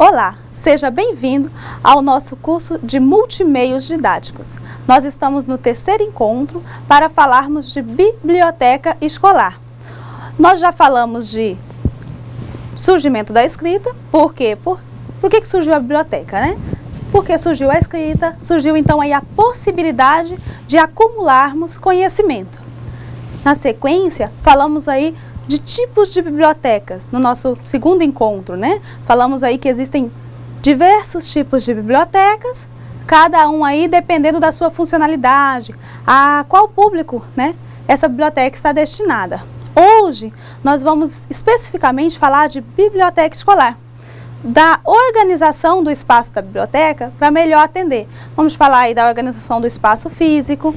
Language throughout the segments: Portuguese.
Olá, seja bem-vindo ao nosso curso de Multimeios Didáticos. Nós estamos no terceiro encontro para falarmos de biblioteca escolar. Nós já falamos de surgimento da escrita, por quê? Por que surgiu a biblioteca, né? Porque surgiu a escrita, surgiu então aí a possibilidade de acumularmos conhecimento. Na sequência, falamos aí de tipos de bibliotecas, no nosso segundo encontro, né? Falamos aí que existem diversos tipos de bibliotecas, cada um aí dependendo da sua funcionalidade, a qual público, né, essa biblioteca está destinada. Hoje, nós vamos especificamente falar de biblioteca escolar, da organização do espaço da biblioteca para melhor atender. Vamos falar aí da organização do espaço físico,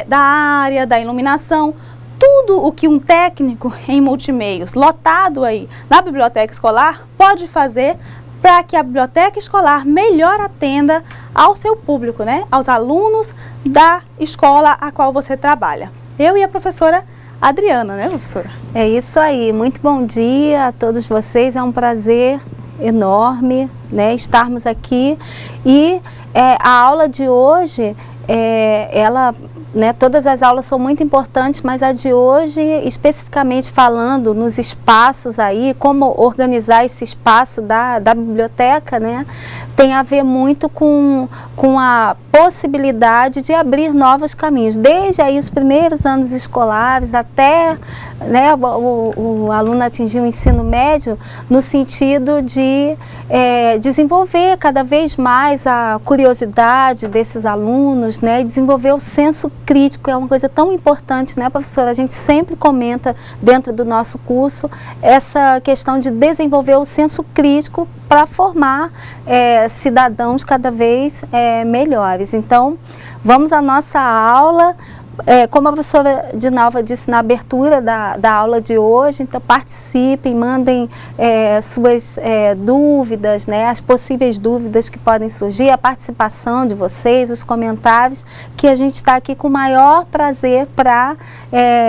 da área, da iluminação, tudo o que um técnico em multimeios lotado aí na biblioteca escolar pode fazer para que a biblioteca escolar melhor atenda ao seu público, né? Aos alunos da escola a qual você trabalha. Eu e a professora Adriana, né, professora? É isso aí, muito bom dia a todos vocês, é um prazer enorme, né, estarmos aqui e a aula de hoje, todas as aulas são muito importantes, mas a de hoje, especificamente falando nos espaços aí, como organizar esse espaço da biblioteca, né, tem a ver muito com a possibilidade de abrir novos caminhos, desde aí os primeiros anos escolares até, né, o aluno atingir o ensino médio, no sentido de desenvolver cada vez mais a curiosidade desses alunos, né, desenvolver o senso crítico, é uma coisa tão importante, né, professora? A gente sempre comenta dentro do nosso curso essa questão de desenvolver o senso crítico para formar cidadãos cada vez melhores. Então, vamos à nossa aula. Como a professora Dinalva disse na abertura da aula de hoje, então participem, mandem suas dúvidas, né, as possíveis dúvidas que podem surgir, a participação de vocês, os comentários, que a gente está aqui com o maior prazer para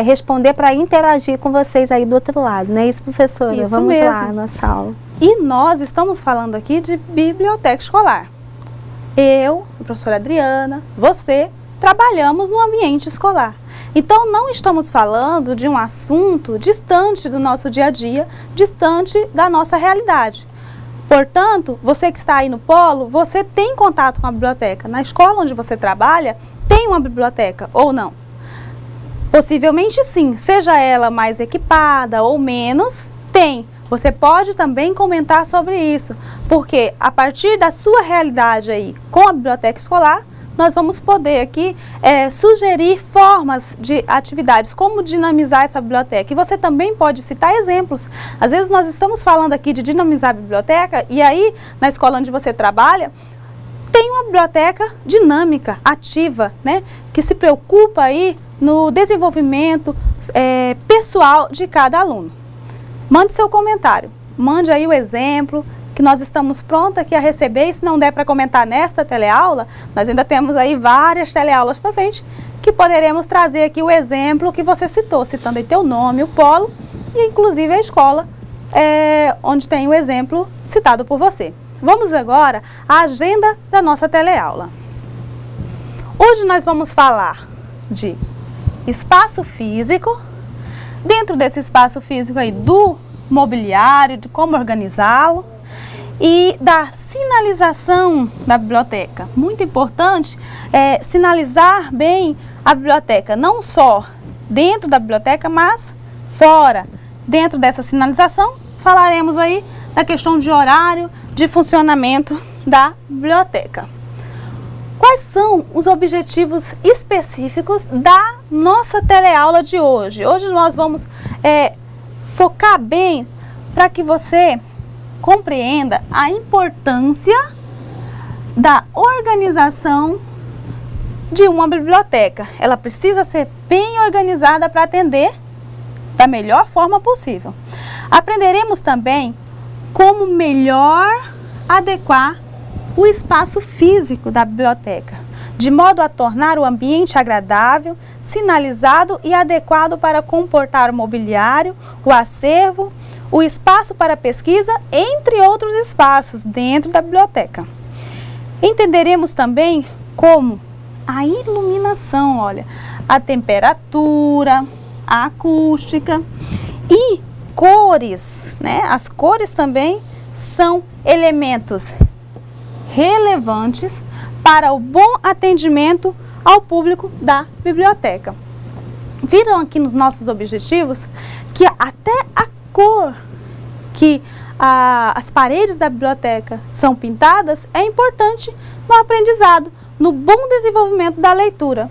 responder, para interagir com vocês aí do outro lado, não é isso, professora? Isso Vamos mesmo. lá, nossa aula. E nós estamos falando aqui de biblioteca escolar. Eu, a professora Adriana, você, trabalhamos no ambiente escolar. Então, não estamos falando de um assunto distante do nosso dia a dia, distante da nossa realidade. Portanto, você que está aí no polo, você tem contato com a biblioteca. Na escola onde você trabalha, tem uma biblioteca ou não? Possivelmente sim, seja ela mais equipada ou menos, tem. Você pode também comentar sobre isso, porque a partir da sua realidade aí com a biblioteca escolar, nós vamos poder aqui sugerir formas de atividades, como dinamizar essa biblioteca. E você também pode citar exemplos. Às vezes nós estamos falando aqui de dinamizar a biblioteca e aí, na escola onde você trabalha, tem uma biblioteca dinâmica, ativa, né, que se preocupa aí no desenvolvimento pessoal de cada aluno. Mande seu comentário, mande aí o exemplo, que nós estamos prontos aqui a receber, e se não der para comentar nesta teleaula, nós ainda temos aí várias teleaulas para frente, que poderemos trazer aqui o exemplo que você citou, citando aí teu nome, o polo, e inclusive a escola, onde tem o exemplo citado por você. Vamos agora à agenda da nossa teleaula. Hoje nós vamos falar de espaço físico, dentro desse espaço físico aí do mobiliário, de como organizá-lo, e da sinalização da biblioteca. Muito importante sinalizar bem a biblioteca, não só dentro da biblioteca, mas fora. Dentro dessa sinalização, falaremos aí da questão de horário de funcionamento da biblioteca. Quais são os objetivos específicos da nossa teleaula de hoje? Hoje nós vamos focar bem para que você compreenda a importância da organização de uma biblioteca. Ela precisa ser bem organizada para atender da melhor forma possível. Aprenderemos também como melhor adequar o espaço físico da biblioteca, de modo a tornar o ambiente agradável, sinalizado e adequado para comportar o mobiliário, o acervo, o espaço para pesquisa, entre outros espaços dentro da biblioteca. Entenderemos também como a iluminação, olha, a temperatura, a acústica e cores, né? As cores também são elementos relevantes para o bom atendimento ao público da biblioteca. Viram aqui nos nossos objetivos que até a cor que as paredes da biblioteca são pintadas é importante no aprendizado, no bom desenvolvimento da leitura.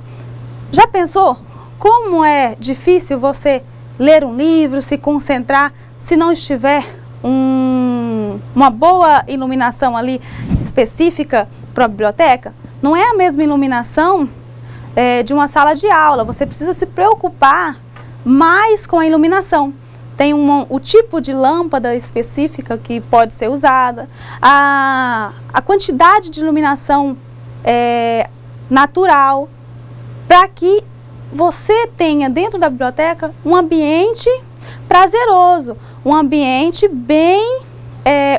Já pensou como é difícil você ler um livro, se concentrar, se não estiver uma boa iluminação ali específica para a biblioteca? Não é a mesma iluminação de uma sala de aula, você precisa se preocupar mais com a iluminação. Tem o tipo de lâmpada específica que pode ser usada, a quantidade de iluminação natural, para que você tenha dentro da biblioteca um ambiente prazeroso, um ambiente bem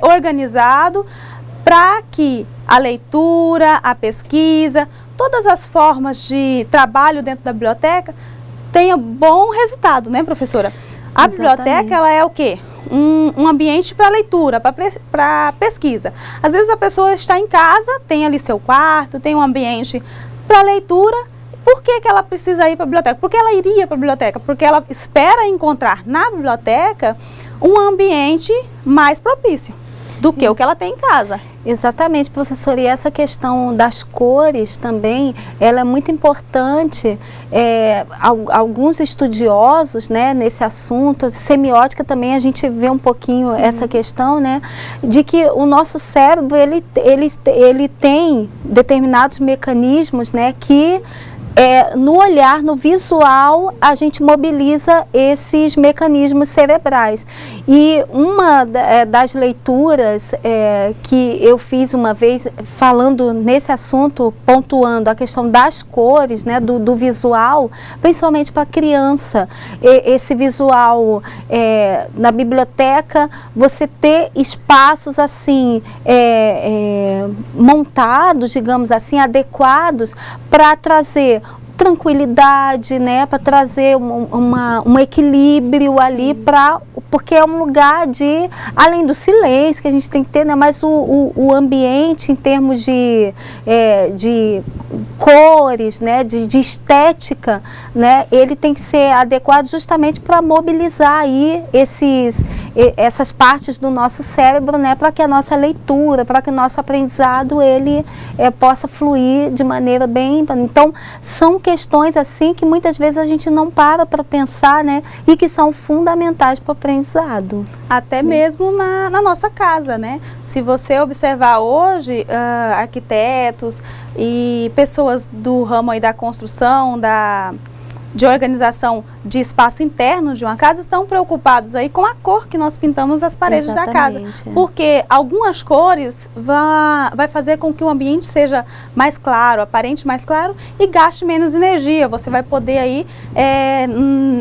organizado, para que a leitura, a pesquisa, todas as formas de trabalho dentro da biblioteca tenham bom resultado, né, professora? A Exatamente. biblioteca, ela é o quê? Um ambiente para leitura, para pesquisa. Às vezes a pessoa está em casa, tem ali seu quarto, tem um ambiente para leitura. Por que ela precisa ir para a biblioteca? Porque ela iria para a biblioteca? Porque ela espera encontrar na biblioteca um ambiente mais propício do que o que ela tem em casa. Exatamente, professora, e essa questão das cores também, ela é muito importante. Alguns estudiosos, né, nesse assunto, semiótica também, a gente vê um pouquinho Sim. essa questão, né, de que o nosso cérebro, ele tem determinados mecanismos, né, que no olhar, no visual, a gente mobiliza esses mecanismos cerebrais. E uma das leituras que eu fiz uma vez, falando nesse assunto, pontuando a questão das cores, né, do visual, principalmente para a criança, esse visual na biblioteca, você ter espaços assim, montados, digamos assim, adequados para trazer tranquilidade, né, para trazer um equilíbrio ali, porque é um lugar de, além do silêncio que a gente tem que ter, né, mas o ambiente em termos de cores, né, de estética, né, ele tem que ser adequado justamente para mobilizar aí essas partes do nosso cérebro, né, para que a nossa leitura, para que o nosso aprendizado ele possa fluir de maneira bem. Então, são questões assim que muitas vezes a gente não para pensar, né, e que são fundamentais para o aprendizado. Até mesmo na nossa casa, né? Se você observar hoje, arquitetos e pessoas do ramo aí da construção, de organização de espaço interno de uma casa, estão preocupados aí com a cor que nós pintamos as paredes da casa. Porque algumas cores vai fazer com que o ambiente seja mais claro, aparente mais claro e gaste menos energia. Você vai poder aí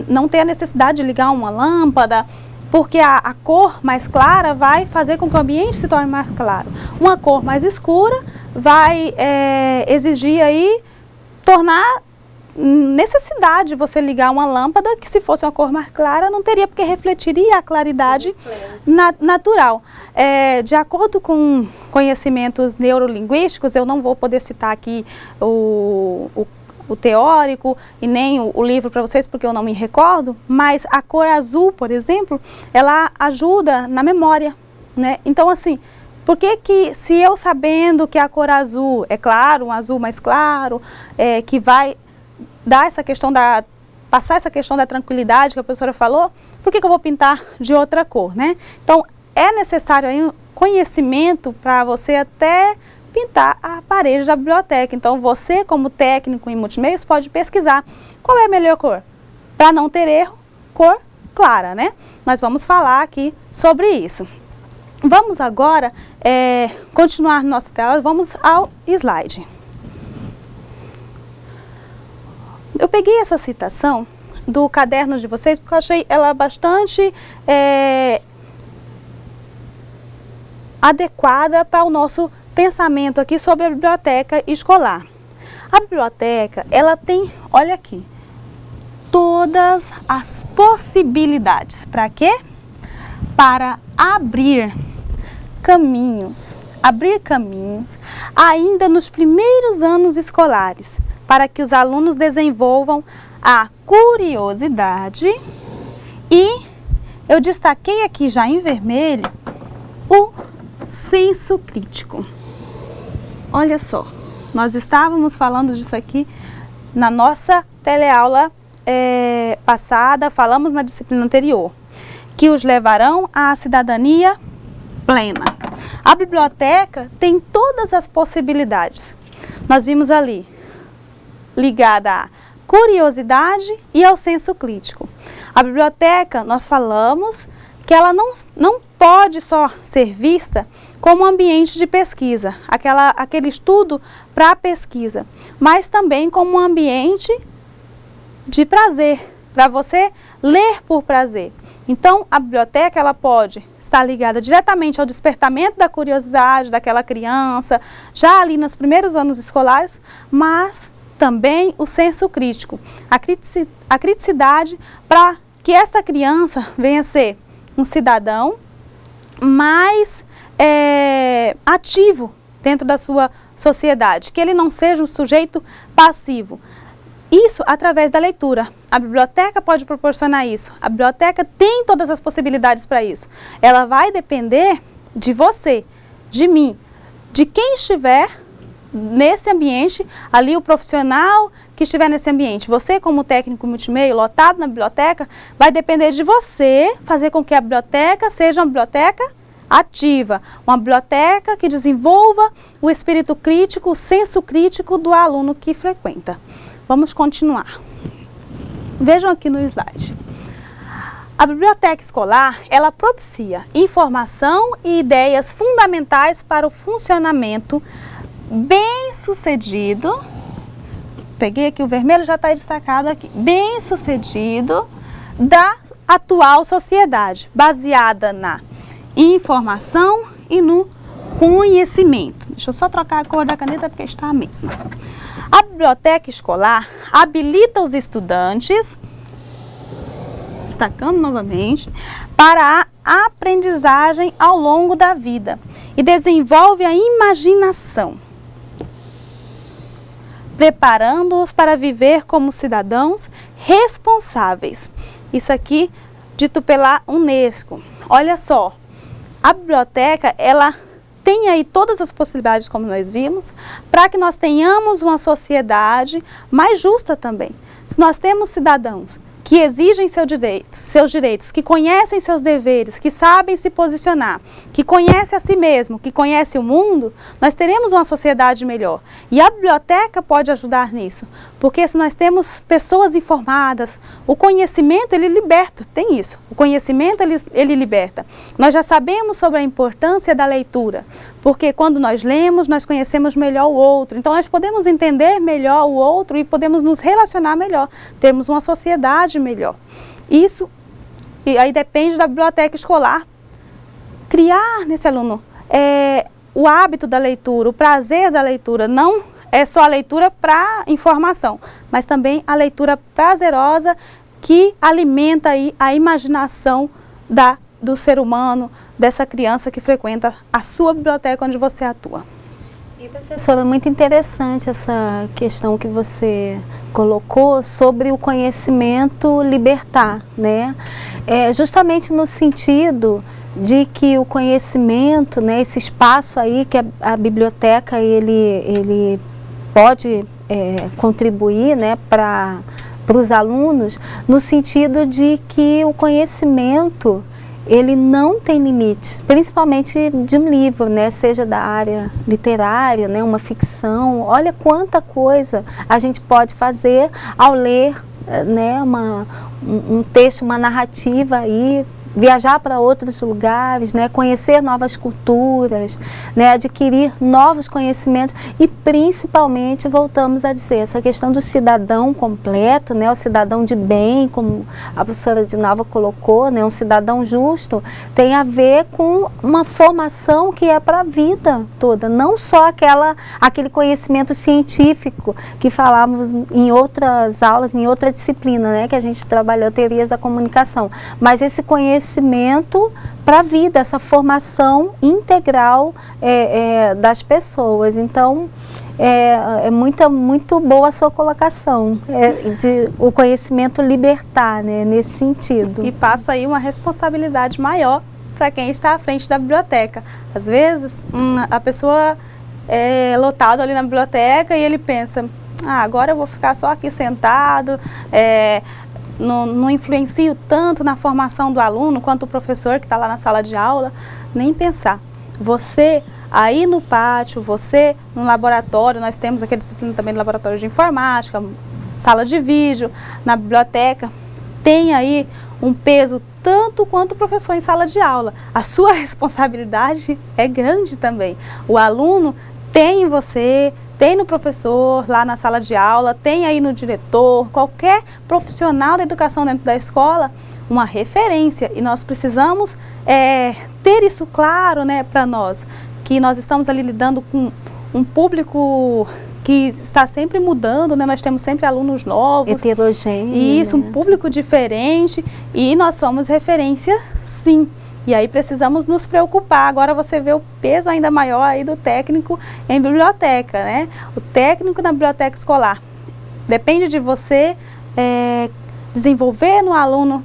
não ter a necessidade de ligar uma lâmpada, porque a cor mais clara vai fazer com que o ambiente se torne mais claro. Uma cor mais escura vai exigir aí, tornar necessidade de você ligar uma lâmpada que, se fosse uma cor mais clara, não teria, porque refletiria a claridade natural. De acordo com conhecimentos neurolinguísticos, eu não vou poder citar aqui o teórico e nem o livro para vocês, porque eu não me recordo, mas a cor azul, por exemplo, ela ajuda na memória, né? Então, assim, por que se eu sabendo que a cor azul é claro, um azul mais claro, que vai dar essa questão passar essa questão da tranquilidade que a professora falou, por que eu vou pintar de outra cor, né? Então, é necessário aí um conhecimento para você até pintar a parede da biblioteca. Então, você, como técnico em multimeios, pode pesquisar qual é a melhor cor. Para não ter erro, cor clara, né? Nós vamos falar aqui sobre isso. Vamos agora continuar na nossa tela, vamos ao slide. Eu peguei essa citação do caderno de vocês porque eu achei ela bastante adequada para o nosso pensamento aqui sobre a biblioteca escolar. A biblioteca, ela tem, olha aqui, todas as possibilidades. Para quê? Para abrir caminhos ainda nos primeiros anos escolares, para que os alunos desenvolvam a curiosidade e eu destaquei aqui já em vermelho o senso crítico. Olha só, nós estávamos falando disso aqui na nossa teleaula passada, falamos na disciplina anterior, que os levarão à cidadania plena. A biblioteca tem todas as possibilidades. Nós vimos ali, ligada à curiosidade e ao senso crítico. A biblioteca, nós falamos que ela não pode só ser vista como um ambiente de pesquisa, aquele estudo para pesquisa, mas também como um ambiente de prazer, para você ler por prazer. Então, a biblioteca ela pode estar ligada diretamente ao despertamento da curiosidade daquela criança, já ali nos primeiros anos escolares, mas também o senso crítico, a criticidade para que essa criança venha a ser um cidadão mais ativo dentro da sua sociedade, que ele não seja um sujeito passivo. Isso através da leitura. A biblioteca pode proporcionar isso. A biblioteca tem todas as possibilidades para isso. Ela vai depender de você, de mim, de quem estiver nesse ambiente, ali o profissional que estiver nesse ambiente. Você como técnico multimeio lotado na biblioteca, vai depender de você fazer com que a biblioteca seja uma biblioteca ativa, uma biblioteca que desenvolva o espírito crítico, o senso crítico do aluno que frequenta. Vamos continuar. Vejam aqui no slide. A biblioteca escolar, ela propicia informação e ideias fundamentais para o funcionamento bem-sucedido. Peguei aqui o vermelho, já está destacado aqui. Bem-sucedido da atual sociedade, baseada na informação e no conhecimento. Deixa eu só trocar a cor da caneta porque está a mesma. A biblioteca escolar habilita os estudantes, destacando novamente, para a aprendizagem ao longo da vida e desenvolve a imaginação, preparando-os para viver como cidadãos responsáveis. Isso aqui dito pela Unesco. Olha só, a biblioteca, ela tem aí todas as possibilidades, como nós vimos, para que nós tenhamos uma sociedade mais justa também. Se nós temos cidadãos que exigem seus direitos, que conhecem seus deveres, que sabem se posicionar, que conhecem a si mesmo, que conhecem o mundo, nós teremos uma sociedade melhor. E a biblioteca pode ajudar nisso, porque se nós temos pessoas informadas, o conhecimento ele liberta, tem isso, o conhecimento ele liberta. Nós já sabemos sobre a importância da leitura, porque quando nós lemos, nós conhecemos melhor o outro, então nós podemos entender melhor o outro e podemos nos relacionar melhor, termos uma sociedade melhor. Isso, e aí depende da biblioteca escolar, criar nesse aluno o hábito da leitura, o prazer da leitura, não é só a leitura para informação, mas também a leitura prazerosa que alimenta aí a imaginação do ser humano, dessa criança que frequenta a sua biblioteca onde você atua. E, professora, muito interessante essa questão que você colocou sobre o conhecimento libertar, né? Justamente no sentido de que o conhecimento, né, esse espaço aí que a biblioteca ele pode contribuir, né, para os alunos, no sentido de que o conhecimento ele não tem limites, principalmente de um livro, né, seja da área literária, né, uma ficção. Olha quanta coisa a gente pode fazer ao ler, né, um texto, uma narrativa aí viajar para outros lugares, né, conhecer novas culturas, né, adquirir novos conhecimentos e principalmente, voltamos a dizer, essa questão do cidadão completo, né, o cidadão de bem, como a professora Dinalva colocou, né, um cidadão justo, tem a ver com uma formação que é para a vida toda, não só aquele conhecimento científico que falávamos em outras aulas, em outra disciplina, né, que a gente trabalhou teorias da comunicação, mas esse conhecimento para a vida, essa formação integral das pessoas. Então, é muito boa a sua colocação, de o conhecimento libertar, né, nesse sentido. E passa aí uma responsabilidade maior para quem está à frente da biblioteca. Às vezes, a pessoa é lotada ali na biblioteca e ele pensa, agora eu vou ficar só aqui sentado, não influencio tanto na formação do aluno quanto o professor que está lá na sala de aula, nem pensar. Você aí no pátio, você no laboratório, nós temos aqui a disciplina também do laboratório de informática, sala de vídeo, na biblioteca, tem aí um peso tanto quanto o professor em sala de aula. A sua responsabilidade é grande também. O aluno tem em você, tem no professor lá na sala de aula, tem aí no diretor, qualquer profissional da educação dentro da escola, uma referência. E nós precisamos ter isso claro, né, para nós, que nós estamos ali lidando com um público que está sempre mudando, né? Nós temos sempre alunos novos. Heterogêneo. Isso, né? Um público diferente e nós somos referência, sim. E aí precisamos nos preocupar. Agora você vê o peso ainda maior aí do técnico em biblioteca, né? O técnico na biblioteca escolar. Depende de você desenvolver no aluno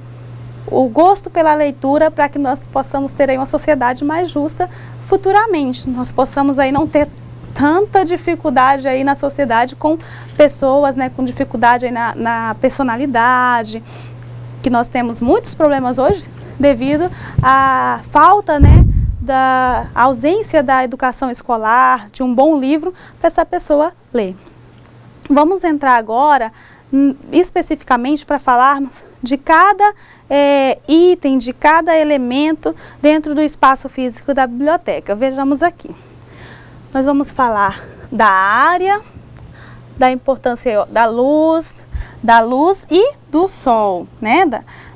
o gosto pela leitura para que nós possamos ter aí uma sociedade mais justa futuramente. Nós possamos aí não ter tanta dificuldade aí na sociedade com pessoas, né, com dificuldade aí na personalidade, que nós temos muitos problemas hoje devido à falta, né, da ausência da educação escolar, de um bom livro para essa pessoa ler. Vamos entrar agora especificamente para falarmos de cada item, de cada elemento dentro do espaço físico da biblioteca. Vejamos aqui. Nós vamos falar da área, da importância da luz e do sol, né?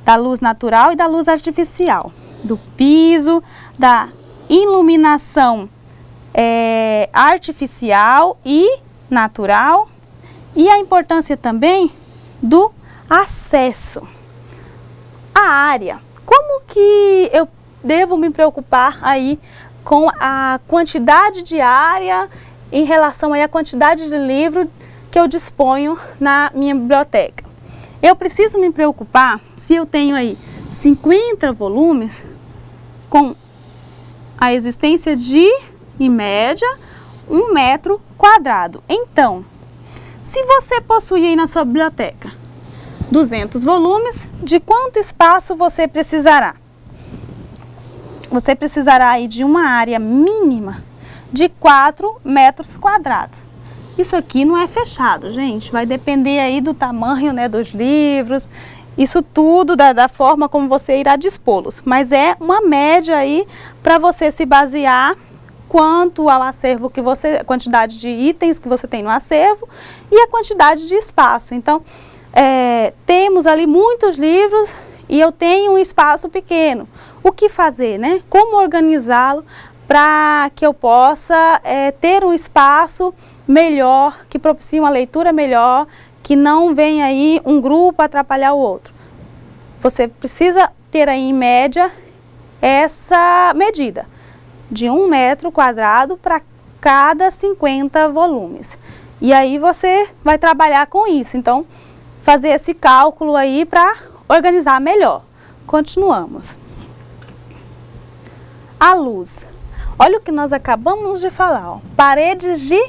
Da luz natural e da luz artificial, do piso, da iluminação artificial e natural, e a importância também do acesso. A área, como que eu devo me preocupar aí com a quantidade de área em relação aí à quantidade de livro que eu disponho na minha biblioteca? Eu preciso me preocupar se eu tenho aí 50 volumes com a existência de, em média, 1 metro quadrado. Então, se você possui aí na sua biblioteca 200 volumes, de quanto espaço você precisará? Você precisará aí de uma área mínima de 4 metros quadrados. Isso aqui não é fechado, gente. Vai depender aí do tamanho, né, dos livros. Isso tudo da forma como você irá dispô-los. Mas é uma média aí para você se basear quanto ao acervo que você, a quantidade de itens que você tem no acervo e a quantidade de espaço. Então, temos ali muitos livros e eu tenho um espaço pequeno. O que fazer, né? Como organizá-lo para que eu possa ter um espaço melhor, que propicie uma leitura melhor, que não venha aí um grupo atrapalhar o outro. Você precisa ter aí em média essa medida de 1 metro quadrado para cada 50 volumes. E aí você vai trabalhar com isso. Então, fazer esse cálculo aí para organizar melhor. Continuamos. A luz. Olha o que nós acabamos de falar. Ó. Paredes de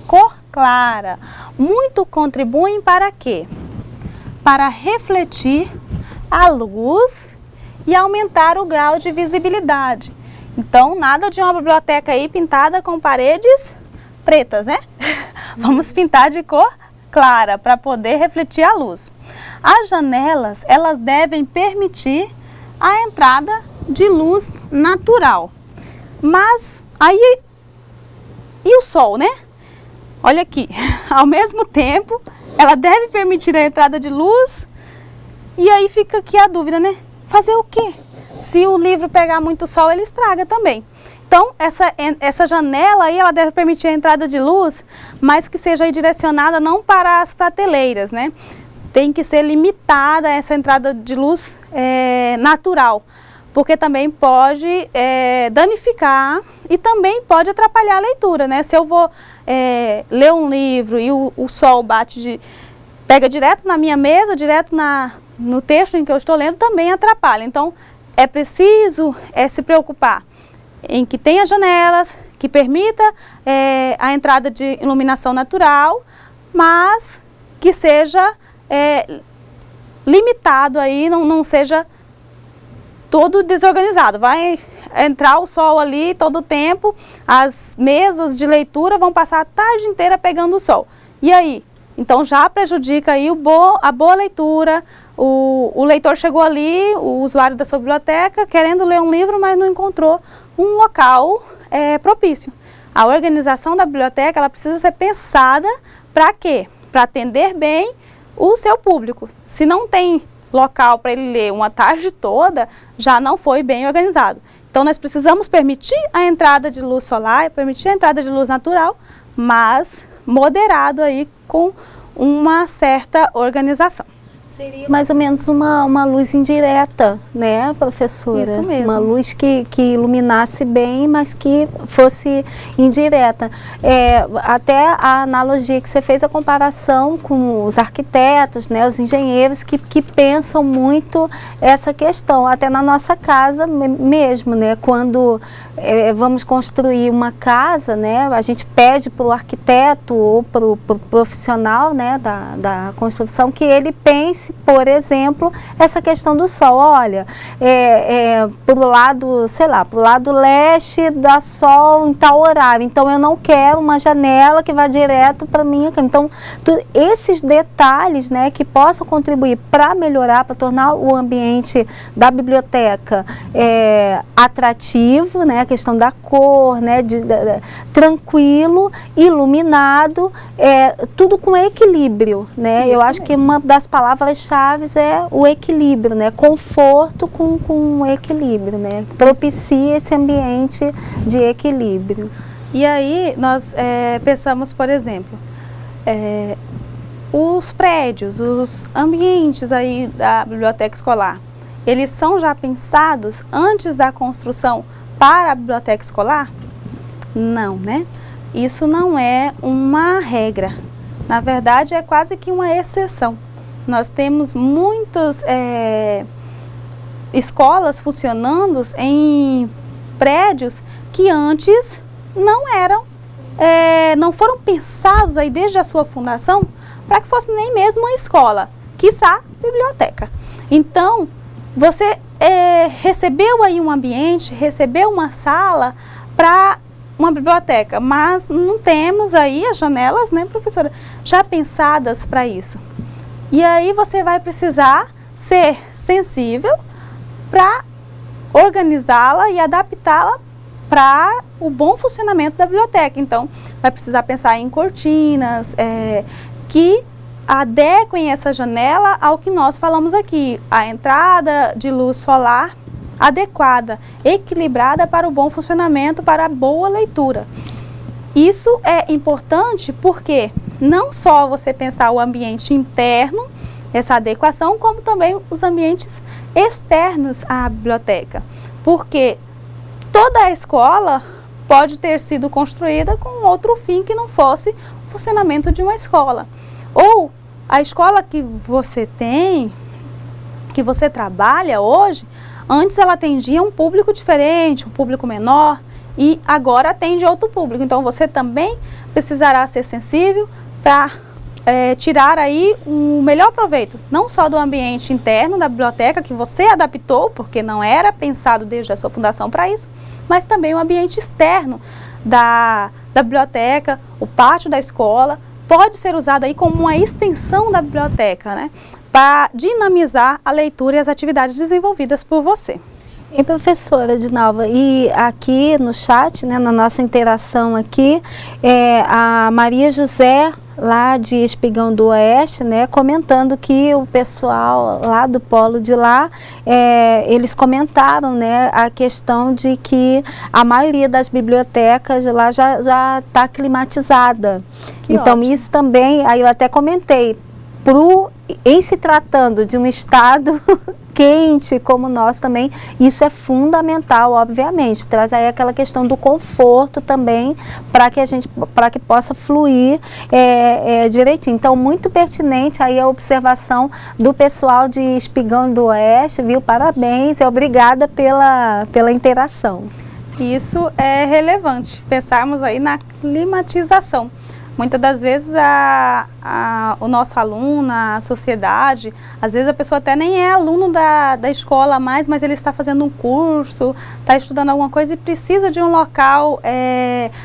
cor clara. Muito contribuem para quê? Para refletir a luz e aumentar o grau de visibilidade. Então, nada de uma biblioteca aí pintada com paredes pretas, né? Vamos pintar de cor clara para poder refletir a luz. As janelas, elas devem permitir a entrada de luz natural. Mas aí, e o sol, né? Olha aqui, ao mesmo tempo, ela deve permitir a entrada de luz, e aí fica aqui a dúvida, né? Fazer o quê? Se o livro pegar muito sol, ele estraga também. Então, essa janela aí, ela deve permitir a entrada de luz, mas que seja aí direcionada não para as prateleiras, né? Tem que ser limitada essa entrada de luz natural, porque também pode danificar e também pode atrapalhar a leitura, né? Se eu vou ler um livro e o sol pega direto na minha mesa, direto no texto em que eu estou lendo, também atrapalha. Então, é preciso se preocupar em que tenha janelas, que permita a entrada de iluminação natural, mas que seja limitado aí, não seja todo desorganizado. Vai entrar o sol ali todo o tempo, as mesas de leitura vão passar a tarde inteira pegando o sol. E aí? Então já prejudica aí a boa leitura. O leitor chegou ali, o usuário da sua biblioteca, querendo ler um livro, mas não encontrou um local propício. A organização da biblioteca, ela precisa ser pensada para quê? Para atender bem o seu público. Se não tem local para ele ler uma tarde toda, já não foi bem organizado. Então nós precisamos permitir a entrada de luz solar, permitir a entrada de luz natural, mas moderado aí com uma certa organização. Seria mais ou menos uma luz indireta, né, professora? Isso mesmo. Uma luz que iluminasse bem, mas que fosse indireta. Até a analogia que você fez, a comparação com os arquitetos, né, os engenheiros que pensam muito essa questão. Até na nossa casa mesmo, né, quando vamos construir uma casa, né, a gente pede para o arquiteto ou para o profissional, né, da construção que ele pense, por exemplo, essa questão do sol. Olha, para o lado, sei lá, para o lado leste dá sol em tal horário, então eu não quero uma janela que vá direto para minha cama. Então, esses detalhes, né, que possam contribuir para melhorar, para tornar o ambiente da biblioteca atrativo, né, a questão da cor, né, tranquilo, iluminado, tudo com equilíbrio, né? Isso eu acho mesmo. Que uma das palavras-chave é o equilíbrio, né? Conforto com equilíbrio, né? Propicia esse ambiente de equilíbrio. E aí nós pensamos, por exemplo, os prédios, os ambientes aí da biblioteca escolar, eles são já pensados antes da construção para a biblioteca escolar? Não, né? Isso não é uma regra. Na verdade, é quase que uma exceção. Nós temos muitas escolas funcionando em prédios que antes não foram pensados aí desde a sua fundação para que fosse nem mesmo uma escola, quiçá biblioteca. Então, você recebeu aí um ambiente, recebeu uma sala para uma biblioteca, mas não temos aí as janelas, né, professora, já pensadas para isso. E aí você vai precisar ser sensível para organizá-la e adaptá-la para o bom funcionamento da biblioteca. Então, vai precisar pensar em cortinas que adequem essa janela ao que nós falamos aqui, a entrada de luz solar adequada, equilibrada para o bom funcionamento, para a boa leitura. Isso é importante porque não só você pensar o ambiente interno, essa adequação, como também os ambientes externos à biblioteca. Porque toda a escola pode ter sido construída com outro fim que não fosse o funcionamento de uma escola. Ou a escola que você tem, que você trabalha hoje, antes ela atendia um público diferente, um público menor, e agora atende outro público. Então você também precisará ser sensível para tirar aí o melhor proveito, não só do ambiente interno da biblioteca, que você adaptou, porque não era pensado desde a sua fundação para isso, mas também o ambiente externo da biblioteca, o pátio da escola, pode ser usado aí como uma extensão da biblioteca, né? para dinamizar a leitura e as atividades desenvolvidas por você. E professora Edinalva, e aqui no chat, né, na nossa interação aqui, a Maria José, lá de Espigão do Oeste, né, comentando que o pessoal lá do polo de lá, eles comentaram, né, a questão de que a maioria das bibliotecas lá já está climatizada. Então ótimo. Isso também, aí eu até comentei, em se tratando de um estado quente como nós também, isso é fundamental, obviamente, traz aí aquela questão do conforto também, para que possa fluir direitinho. Então, muito pertinente aí a observação do pessoal de Espigão do Oeste, viu? Parabéns e obrigada pela interação. Isso é relevante, pensarmos aí na climatização. Muitas das vezes o nosso aluno, a sociedade, às vezes a pessoa até nem é aluno da escola mais, mas ele está fazendo um curso, está estudando alguma coisa e precisa de um local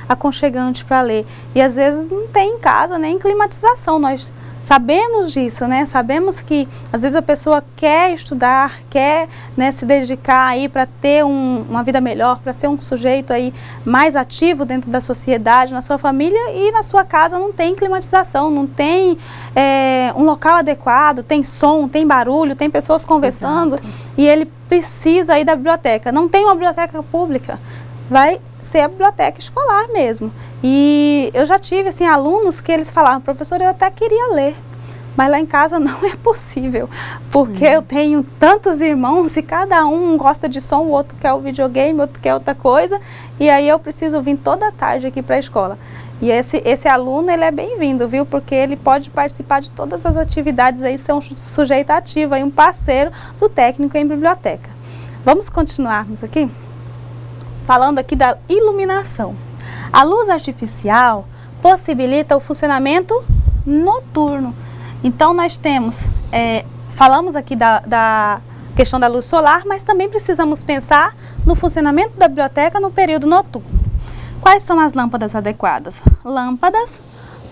aconchegante para ler. E às vezes não tem em casa nem climatização, nós sabemos disso, né? Sabemos que às vezes a pessoa quer estudar, quer, né, se dedicar aí para ter uma vida melhor, para ser um sujeito aí mais ativo dentro da sociedade, na sua família, e na sua casa não tem climatização, não tem um local adequado, tem som, tem barulho, tem pessoas conversando. Exato. E ele precisa aí da biblioteca. Não tem uma biblioteca pública, vai ser a biblioteca escolar mesmo. E eu já tive assim, alunos que eles falavam, professor, eu até queria ler, mas lá em casa não é possível, porque eu tenho tantos irmãos e cada um gosta de som, o outro quer o videogame, o outro quer outra coisa, e aí eu preciso vir toda tarde aqui para a escola. E esse aluno, ele é bem-vindo, viu? Porque ele pode participar de todas as atividades aí, ser um sujeito ativo, aí, um parceiro do técnico em biblioteca. Vamos continuarmos aqui? Falando aqui da iluminação. A luz artificial possibilita o funcionamento noturno. Então nós temos, falamos aqui da questão da luz solar, mas também precisamos pensar no funcionamento da biblioteca no período noturno. Quais são as lâmpadas adequadas? Lâmpadas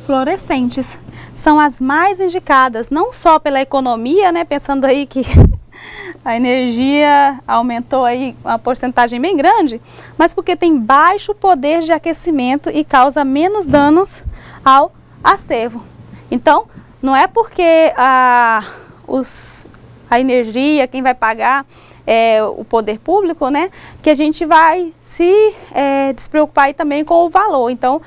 fluorescentes são as mais indicadas, não só pela economia, né, pensando aí que a energia aumentou aí uma porcentagem bem grande, mas porque tem baixo poder de aquecimento e causa menos danos ao acervo. Então, não é porque a energia, quem vai pagar o poder público, né, que a gente vai se despreocupar aí também com o valor. Então,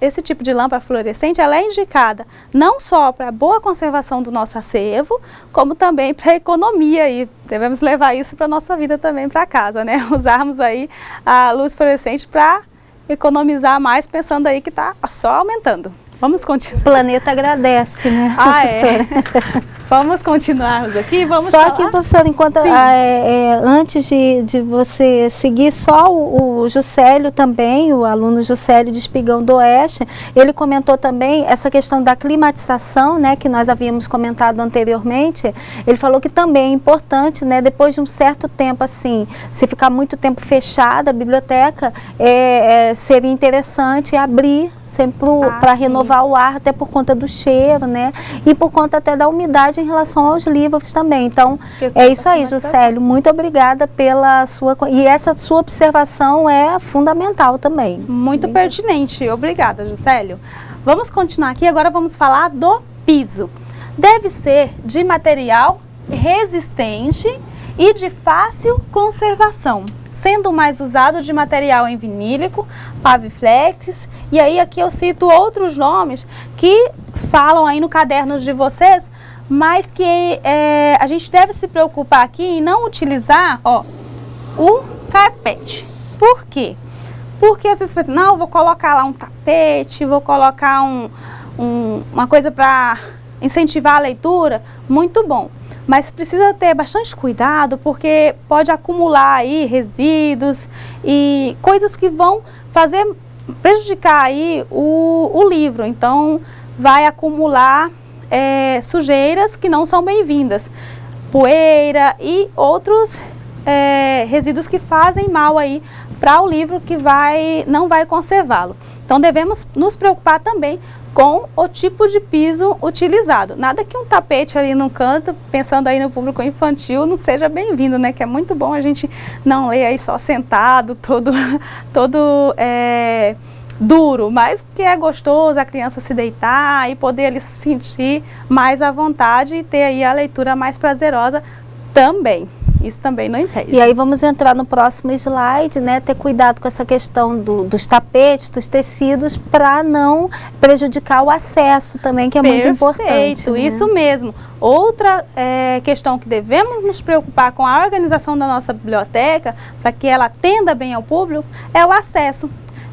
esse tipo de lâmpada fluorescente, ela é indicada não só para a boa conservação do nosso acervo, como também para a economia. E devemos levar isso para a nossa vida também, para casa, né? Usarmos aí a luz fluorescente para economizar mais, pensando aí que está só aumentando. Vamos continuar. O planeta agradece, né, professora? Vamos continuarmos aqui, vamos só falar? Que, professora, enquanto antes de você seguir, só o Juscelio também, o aluno Juscelio de Espigão do Oeste, ele comentou também essa questão da climatização, né, que nós havíamos comentado anteriormente. Ele falou que também é importante, né, depois de um certo tempo, assim, se ficar muito tempo fechada a biblioteca, seria interessante abrir sempre para renovar o ar, até por conta do cheiro, né, e por conta até da umidade em relação aos livros também. Então, é isso aí, Juscelio. Muito obrigada pela sua... E essa sua observação é fundamental também. Muito pertinente. Obrigada, Juscelio. Vamos continuar aqui. Agora vamos falar do piso. Deve ser de material resistente e de fácil conservação, sendo mais usado de material em vinílico, Paviflex, e aí aqui eu cito outros nomes que falam aí no caderno de vocês, mas que a gente deve se preocupar aqui em não utilizar o carpete. Por quê? Porque às vezes, não, vou colocar lá um tapete, vou colocar uma coisa para incentivar a leitura, muito bom. Mas precisa ter bastante cuidado, porque pode acumular aí resíduos e coisas que vão prejudicar aí o livro. Então, vai acumular sujeiras que não são bem-vindas, poeira e outros resíduos que fazem mal aí para o livro, que não vai conservá-lo. Então devemos nos preocupar também com o tipo de piso utilizado. Nada que um tapete ali no canto, pensando aí no público infantil, não seja bem-vindo, né? Que é muito bom a gente não ler aí só sentado, todo duro, mas que é gostoso a criança se deitar e poder ali se sentir mais à vontade e ter aí a leitura mais prazerosa também. Isso também não impede. E aí vamos entrar no próximo slide, né? Ter cuidado com essa questão dos tapetes, dos tecidos, para não prejudicar o acesso também, que é muito importante. Perfeito, isso mesmo. Outra questão que devemos nos preocupar com a organização da nossa biblioteca, para que ela atenda bem ao público, é o acesso.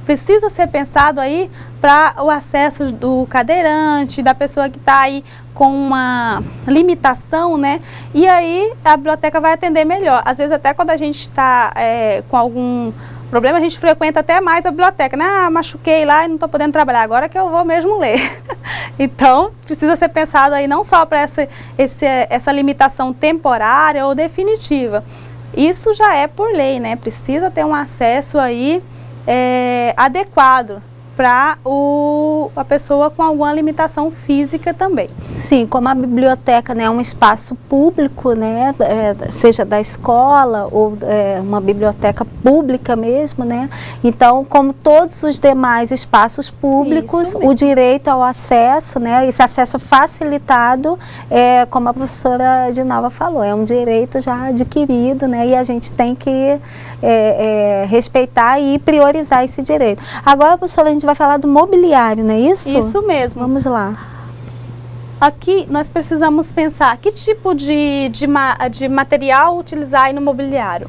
Precisa ser pensado aí para o acesso do cadeirante, da pessoa que está aí com uma limitação, né? E aí a biblioteca vai atender melhor. Às vezes até quando a gente está com algum problema, a gente frequenta até mais a biblioteca, né? Ah, machuquei lá e não estou podendo trabalhar, agora que eu vou mesmo ler. Então, precisa ser pensado aí não só para essa limitação temporária ou definitiva. Isso já é por lei, né? Precisa ter um acesso aí adequado para a pessoa com alguma limitação física também. Sim, como a biblioteca, né, é um espaço público, né, seja da escola ou uma biblioteca pública mesmo, né, então como todos os demais espaços públicos, o direito ao acesso, né, esse acesso facilitado, como a professora Dinalva falou, é um direito já adquirido, né, e a gente tem que respeitar e priorizar esse direito. Agora, professora, a gente vai falar do mobiliário, não é isso? Isso mesmo. Vamos lá. Aqui nós precisamos pensar que tipo de material utilizar aí no mobiliário.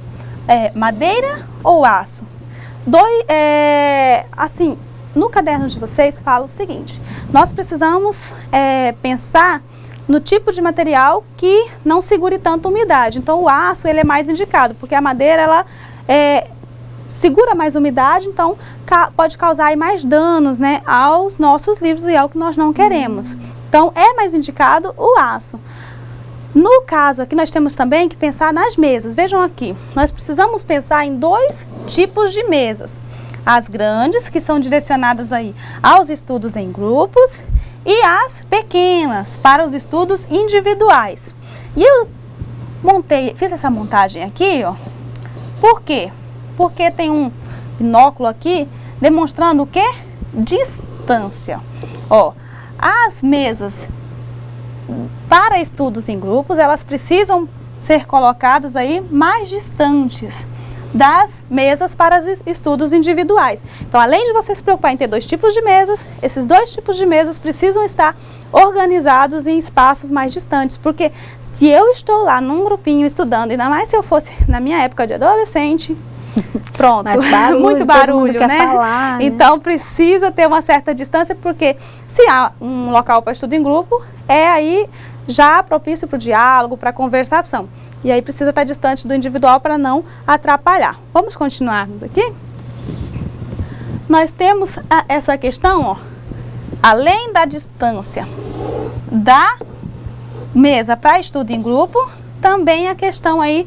Madeira ou aço? Assim, no caderno de vocês fala o seguinte, nós precisamos pensar no tipo de material que não segure tanta umidade. Então o aço ele é mais indicado, porque a madeira ela segura mais umidade, então pode causar aí mais danos, né, aos nossos livros e é o que nós não queremos. Então é mais indicado o aço. No caso aqui nós temos também que pensar nas mesas. Vejam aqui, nós precisamos pensar em dois tipos de mesas. As grandes, que são direcionadas aí aos estudos em grupos, e as pequenas, para os estudos individuais. E eu fiz essa montagem aqui, ó. Por quê? Porque tem um binóculo aqui demonstrando o quê? Distância. Ó, as mesas para estudos em grupos, elas precisam ser colocadas aí mais distantes das mesas para estudos individuais. Então, além de você se preocupar em ter dois tipos de mesas, esses dois tipos de mesas precisam estar organizados em espaços mais distantes, porque se eu estou lá num grupinho estudando, ainda mais se eu fosse na minha época de adolescente, pronto, barulho, muito barulho, né? Falar, né? Então, precisa ter uma certa distância, porque se há um local para estudo em grupo, é aí já propício para o diálogo, para a conversação. E aí precisa estar distante do individual para não atrapalhar. Vamos continuarmos aqui? Nós temos essa questão, ó, além da distância da mesa para estudo em grupo, também a questão aí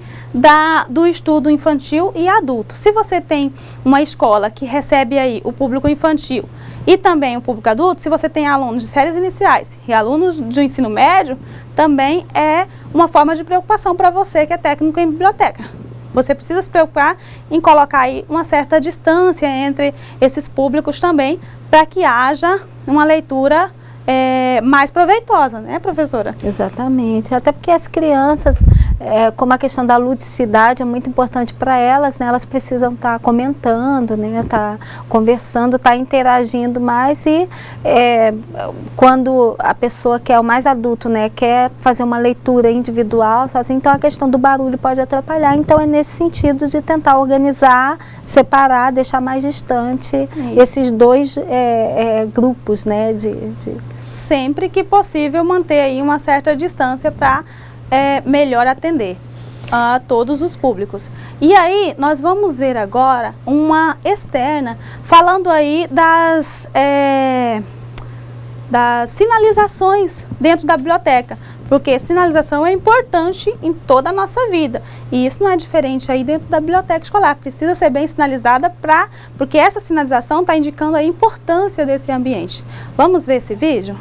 do estudo infantil e adulto. Se você tem uma escola que recebe aí o público infantil e também o público adulto, se você tem alunos de séries iniciais e alunos do ensino médio, também é uma forma de preocupação para você que é técnico em biblioteca. Você precisa se preocupar em colocar aí uma certa distância entre esses públicos também, para que haja uma leitura mais proveitosa, né, professora? Exatamente, até porque as crianças, como a questão da ludicidade é muito importante para elas, né, elas precisam estar comentando, né, estar conversando, estar interagindo mais e quando a pessoa que é o mais adulto, né, quer fazer uma leitura individual sozinho, então a questão do barulho pode atrapalhar, então é nesse sentido de tentar organizar, separar, deixar mais distante esses dois grupos, né, Sempre que possível manter aí uma certa distância para melhor atender a todos os públicos. E aí nós vamos ver agora uma externa falando aí das sinalizações dentro da biblioteca. Porque sinalização é importante em toda a nossa vida. E isso não é diferente aí dentro da biblioteca escolar. Precisa ser bem sinalizada porque essa sinalização está indicando a importância desse ambiente. Vamos ver esse vídeo?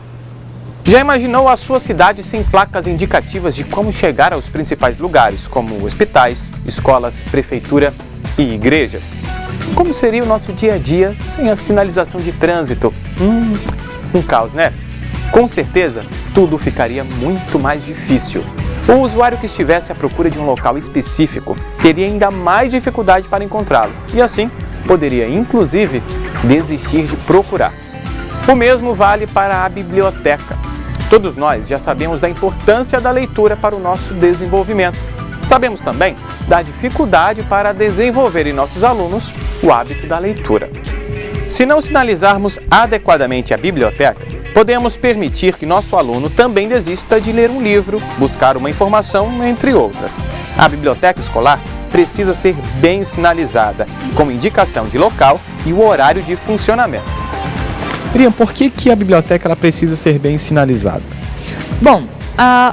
Já imaginou a sua cidade sem placas indicativas de como chegar aos principais lugares, como hospitais, escolas, prefeitura e igrejas? Como seria o nosso dia a dia sem a sinalização de trânsito? Um caos, né? Com certeza, tudo ficaria muito mais difícil. O usuário que estivesse à procura de um local específico teria ainda mais dificuldade para encontrá-lo e assim poderia inclusive desistir de procurar. O mesmo vale para a biblioteca. Todos nós já sabemos da importância da leitura para o nosso desenvolvimento. Sabemos também da dificuldade para desenvolver em nossos alunos o hábito da leitura. Se não sinalizarmos adequadamente a biblioteca, podemos permitir que nosso aluno também desista de ler um livro, buscar uma informação, entre outras. A biblioteca escolar precisa ser bem sinalizada, com indicação de local e o horário de funcionamento. Miriam, por que a biblioteca ela precisa ser bem sinalizada? Bom,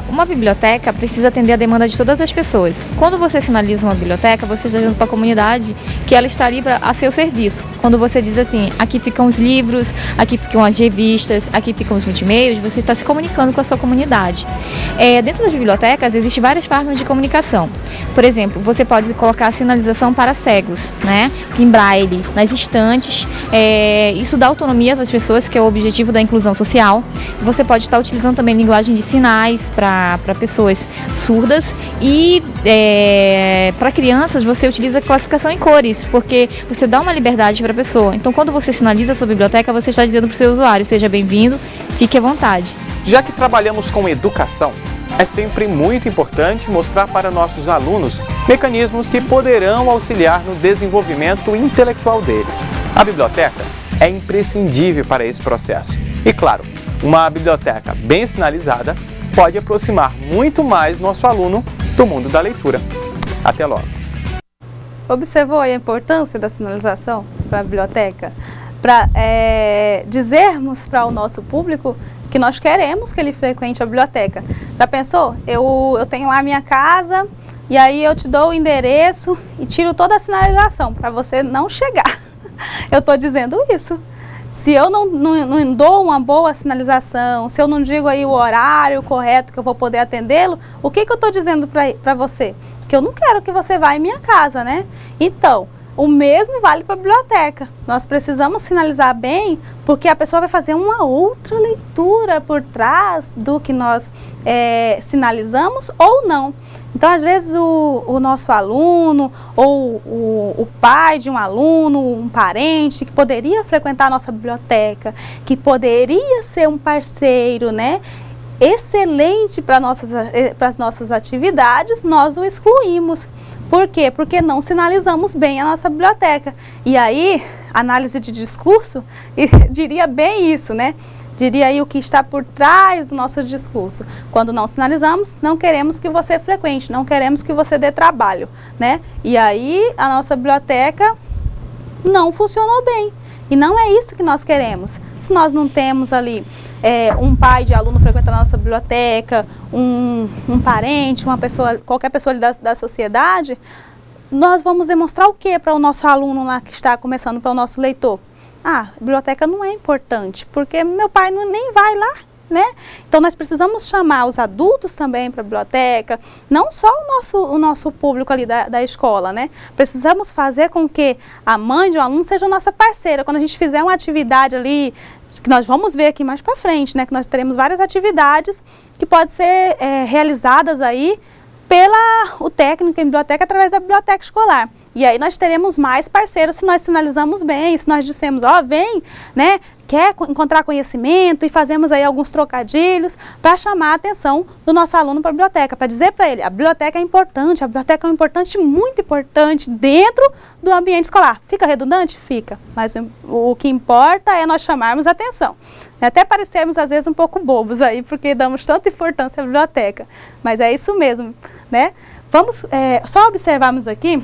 uma biblioteca precisa atender a demanda de todas as pessoas. Quando você sinaliza uma biblioteca, você está dizendo para a comunidade que ela está ali a seu serviço. Quando você diz assim, aqui ficam os livros, aqui ficam as revistas, aqui ficam os multimeios, você está se comunicando com a sua comunidade. Dentro das bibliotecas, existem várias formas de comunicação. Por exemplo, você pode colocar a sinalização para cegos, né? Em braille, nas estantes. Isso dá autonomia para as pessoas, que é o objetivo da inclusão social. Você pode estar utilizando também linguagem de sinais para pessoas surdas e para crianças você utiliza classificação em cores, porque você dá uma liberdade para a pessoa. Então, quando você sinaliza a sua biblioteca, você está dizendo para o seu usuário, seja bem-vindo, fique à vontade. Já que trabalhamos com educação, é sempre muito importante mostrar para nossos alunos mecanismos que poderão auxiliar no desenvolvimento intelectual deles. A biblioteca é imprescindível para esse processo. E claro, uma biblioteca bem sinalizada pode aproximar muito mais nosso aluno do mundo da leitura. Até logo! Observou a importância da sinalização para a biblioteca? Para dizermos para o nosso público que nós queremos que ele frequente a biblioteca. Já pensou? Eu tenho lá a minha casa e aí eu te dou o endereço e tiro toda a sinalização para você não chegar. Eu estou dizendo isso. Se eu não dou uma boa sinalização, se eu não digo aí o horário correto que eu vou poder atendê-lo, o que eu estou dizendo para você? Que eu não quero que você vá em minha casa, né? Então, o mesmo vale para a biblioteca. Nós precisamos sinalizar bem, porque a pessoa vai fazer uma outra leitura por trás do que nós sinalizamos ou não. Então, às vezes, o nosso aluno ou o pai de um aluno, um parente que poderia frequentar a nossa biblioteca, que poderia ser um parceiro, né, excelente para as nossas atividades, nós o excluímos. Por quê? Porque não sinalizamos bem a nossa biblioteca. E aí, análise de discurso diria bem isso, né? Diria aí o que está por trás do nosso discurso. Quando não sinalizamos, não queremos que você frequente, não queremos que você dê trabalho, né? E aí a nossa biblioteca não funcionou bem. E não é isso que nós queremos. Se nós não temos ali um pai de aluno frequentando a nossa biblioteca, um parente, uma pessoa, qualquer pessoa da sociedade, nós vamos demonstrar o que para o nosso aluno lá que está começando, para o nosso leitor? A biblioteca não é importante, porque meu pai nem vai lá, né? Então, nós precisamos chamar os adultos também para a biblioteca, não só o nosso público ali da escola, né? Precisamos fazer com que a mãe de um aluno seja nossa parceira. Quando a gente fizer uma atividade ali, que nós vamos ver aqui mais para frente, né? Que nós teremos várias atividades que podem ser realizadas aí pelo técnico em biblioteca através da biblioteca escolar. E aí nós teremos mais parceiros se nós sinalizamos bem, se nós dissemos, vem, né, quer encontrar conhecimento e fazemos aí alguns trocadilhos para chamar a atenção do nosso aluno para a biblioteca, para dizer para ele, a biblioteca é importante, muito importante dentro do ambiente escolar. Fica redundante? Fica, mas o que importa é nós chamarmos a atenção. Até parecermos às vezes um pouco bobos aí, porque damos tanta importância à biblioteca, mas é isso mesmo, né? Vamos só observarmos aqui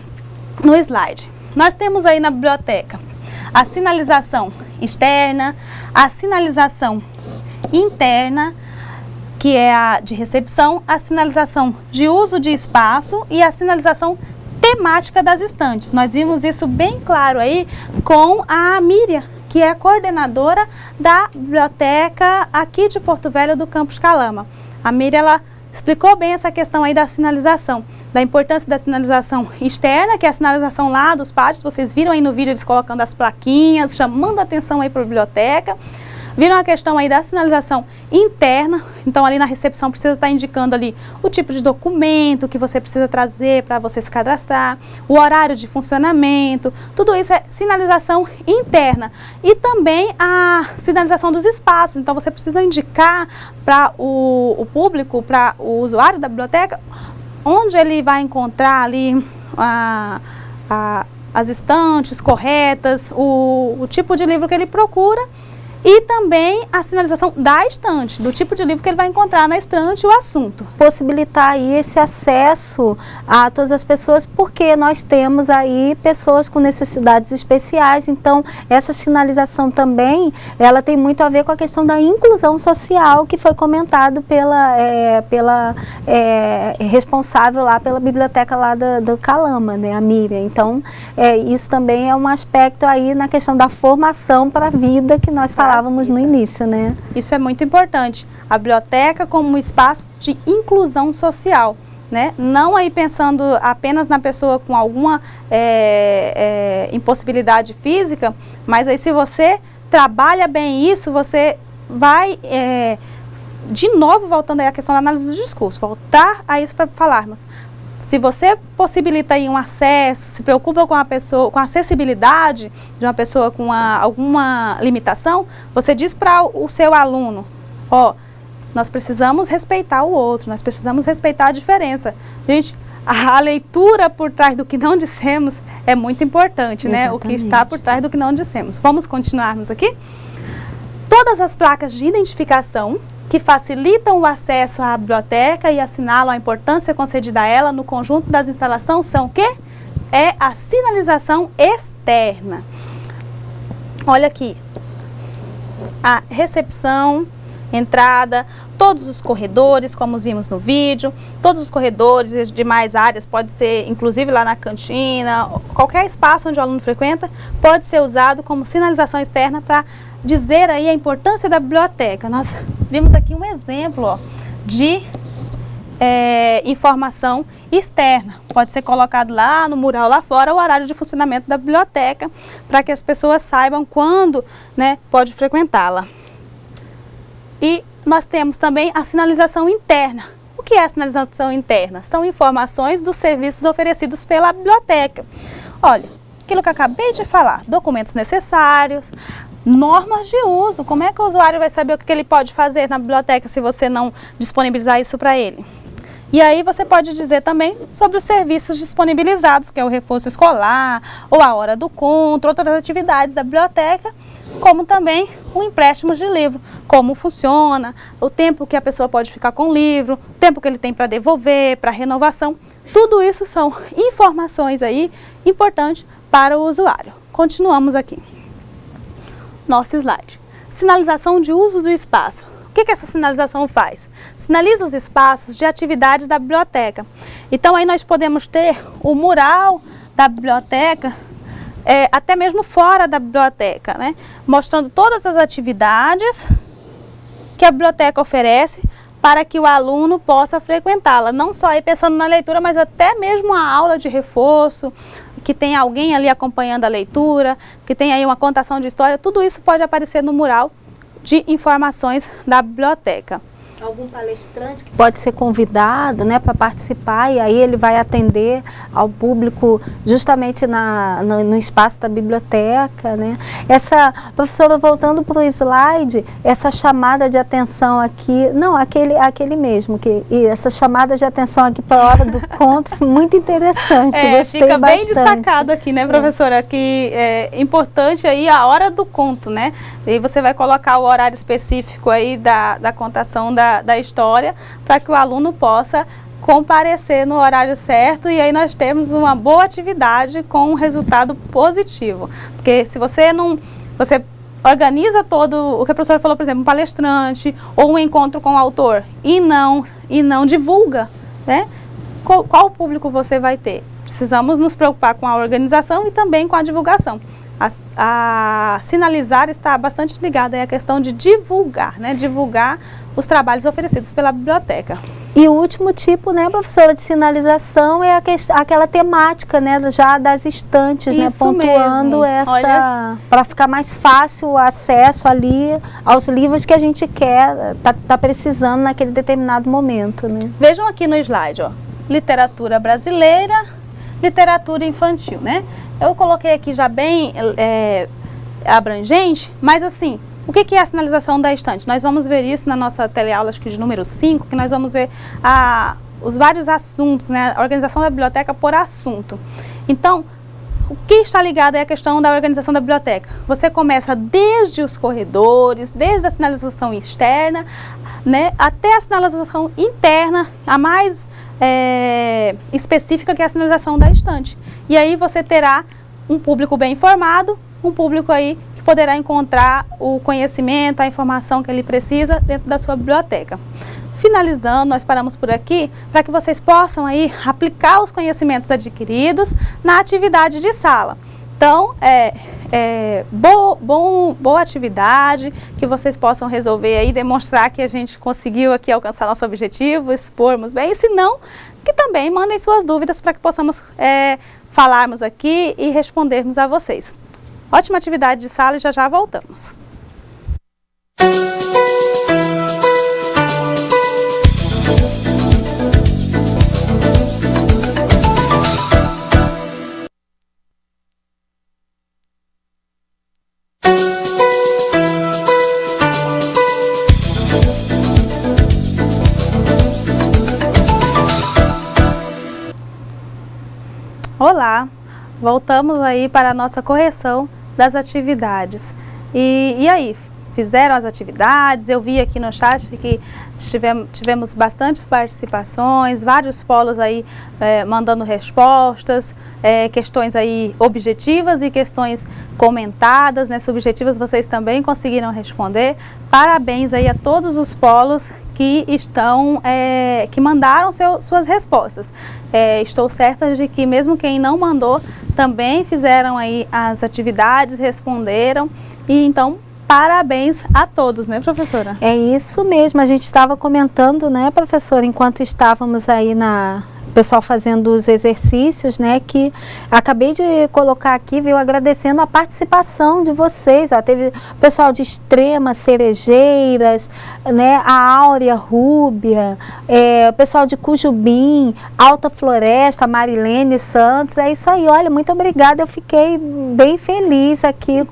no slide. Nós temos aí na biblioteca a sinalização externa, a sinalização interna, que é a de recepção, a sinalização de uso de espaço e a sinalização temática das estantes. Nós vimos isso bem claro aí com a Miriam, que é a coordenadora da biblioteca aqui de Porto Velho do Campus Calama. A Miriam, ela explicou bem essa questão aí da sinalização, da importância da sinalização externa, que é a sinalização lá dos pátios. Vocês viram aí no vídeo eles colocando as plaquinhas, chamando a atenção aí para a biblioteca. Viram a questão aí da sinalização interna, então ali na recepção precisa estar indicando ali o tipo de documento que você precisa trazer para você se cadastrar, o horário de funcionamento, tudo isso é sinalização interna. E também a sinalização dos espaços, então você precisa indicar para o público, para o usuário da biblioteca, onde ele vai encontrar ali as estantes corretas, o tipo de livro que ele procura. E também a sinalização da estante, do tipo de livro que ele vai encontrar na estante e o assunto. Possibilitar aí esse acesso a todas as pessoas, porque nós temos aí pessoas com necessidades especiais, então essa sinalização também, ela tem muito a ver com a questão da inclusão social, que foi comentado pela responsável lá pela biblioteca lá do Calama, né, a Miriam. Então, isso também é um aspecto aí na questão da formação para a vida que nós falávamos no início, né? Isso é muito importante. A biblioteca como um espaço de inclusão social, né? Não aí pensando apenas na pessoa com alguma impossibilidade física, mas aí se você trabalha bem isso, você vai, de novo, voltando aí à questão da análise do discurso, voltar a isso para falarmos. Se você possibilita aí um acesso, se preocupa com a pessoa, com a acessibilidade de uma pessoa com alguma limitação, você diz para o seu aluno, ó, nós precisamos respeitar o outro, nós precisamos respeitar a diferença. Gente, a leitura por trás do que não dissemos é muito importante, né? O que está por trás do que não dissemos. Vamos continuarmos aqui? Todas as placas de identificação que facilitam o acesso à biblioteca e assinalam a importância concedida a ela no conjunto das instalações são o quê? É a sinalização externa. Olha aqui, a recepção, entrada, todos os corredores, como vimos no vídeo, todos os corredores e as demais áreas, pode ser inclusive lá na cantina, qualquer espaço onde o aluno frequenta, pode ser usado como sinalização externa para dizer aí a importância da biblioteca. Nós vimos aqui um exemplo, ó, de informação externa. Pode ser colocado lá no mural lá fora o horário de funcionamento da biblioteca, para que as pessoas saibam quando, né, pode frequentá-la. E nós temos também a sinalização interna. O que é a sinalização interna? São informações dos serviços oferecidos pela biblioteca. Olha, aquilo que eu acabei de falar, documentos necessários, normas de uso. Como é que o usuário vai saber o que ele pode fazer na biblioteca se você não disponibilizar isso para ele? E aí você pode dizer também sobre os serviços disponibilizados, que é o reforço escolar, ou a hora do conto, outras atividades da biblioteca, como também o empréstimo de livro, como funciona, o tempo que a pessoa pode ficar com o livro, o tempo que ele tem para devolver, para renovação. Tudo isso são informações aí importantes para o usuário. Continuamos aqui. Nosso slide. Sinalização de uso do espaço. O que essa sinalização faz? Sinaliza os espaços de atividades da biblioteca. Então aí nós podemos ter o mural da biblioteca, até mesmo fora da biblioteca, né? Mostrando todas as atividades que a biblioteca oferece para que o aluno possa frequentá-la. Não só aí pensando na leitura, mas até mesmo a aula de reforço, que tem alguém ali acompanhando a leitura, que tem aí uma contação de história, tudo isso pode aparecer no mural de informações da biblioteca. Algum palestrante que pode ser convidado, né, para participar, e aí ele vai atender ao público justamente no espaço da biblioteca, né? Professora, voltando para o slide, essa chamada de atenção aqui, não, aquele mesmo, e essa chamada de atenção aqui para a hora do conto, muito interessante, gostei fica bastante. Bem destacado aqui, né, professora, que é importante aí a hora do conto, né? E você vai colocar o horário específico aí da contação da história, para que o aluno possa comparecer no horário certo, e aí nós temos uma boa atividade com um resultado positivo. Porque se você organiza todo o que a professora falou, por exemplo, um palestrante ou um encontro com o autor e não divulga, né? Qual público você vai ter? Precisamos nos preocupar com a organização e também com a divulgação. A Sinalizar está bastante ligada à questão de divulgar, né? Divulgar os trabalhos oferecidos pela biblioteca. E o último tipo, né, professora, de sinalização é aquela temática, né, já das estantes, né, pontuando essa, para ficar mais fácil o acesso ali aos livros que a gente quer, tá precisando naquele determinado momento, né. Vejam aqui no slide, ó, literatura brasileira, literatura infantil, né. Eu coloquei aqui já bem abrangente, mas assim, o que é a sinalização da estante? Nós vamos ver isso na nossa teleaula, acho que de número 5, que nós vamos ver os vários assuntos, né? A organização da biblioteca por assunto. Então, o que está ligado é a questão da organização da biblioteca. Você começa desde os corredores, desde a sinalização externa, né, até a sinalização interna, a mais específica, que é a sinalização da estante. E aí você terá um público bem informado, um público aí que poderá encontrar o conhecimento, a informação que ele precisa dentro da sua biblioteca. Finalizando, nós paramos por aqui para que vocês possam aí aplicar os conhecimentos adquiridos na atividade de sala. Então, boa atividade, que vocês possam resolver aí, demonstrar que a gente conseguiu aqui alcançar nosso objetivo, expormos bem, e se não, que também mandem suas dúvidas para que possamos falarmos aqui e respondermos a vocês. Ótima atividade de sala e já voltamos. Olá, voltamos aí para a nossa correção das atividades. E aí, fizeram as atividades? Eu vi aqui no chat que tivemos bastantes participações, vários polos aí mandando respostas, questões aí objetivas e questões comentadas, né? Subjetivas vocês também conseguiram responder. Parabéns aí a todos os polos que que mandaram suas respostas. Estou certa de que mesmo quem não mandou também fizeram aí as atividades, responderam, e então parabéns a todos, né, professora? É isso mesmo, a gente estava comentando, né, professora, enquanto estávamos aí o pessoal fazendo os exercícios, né, que acabei de colocar aqui, viu, agradecendo a participação de vocês, ó, teve o pessoal de Extrema, Cerejeiras, né, a Áurea Rúbia, o pessoal de Cujubim, Alta Floresta, Marilene Santos, é isso aí, olha, muito obrigada, eu fiquei bem feliz aqui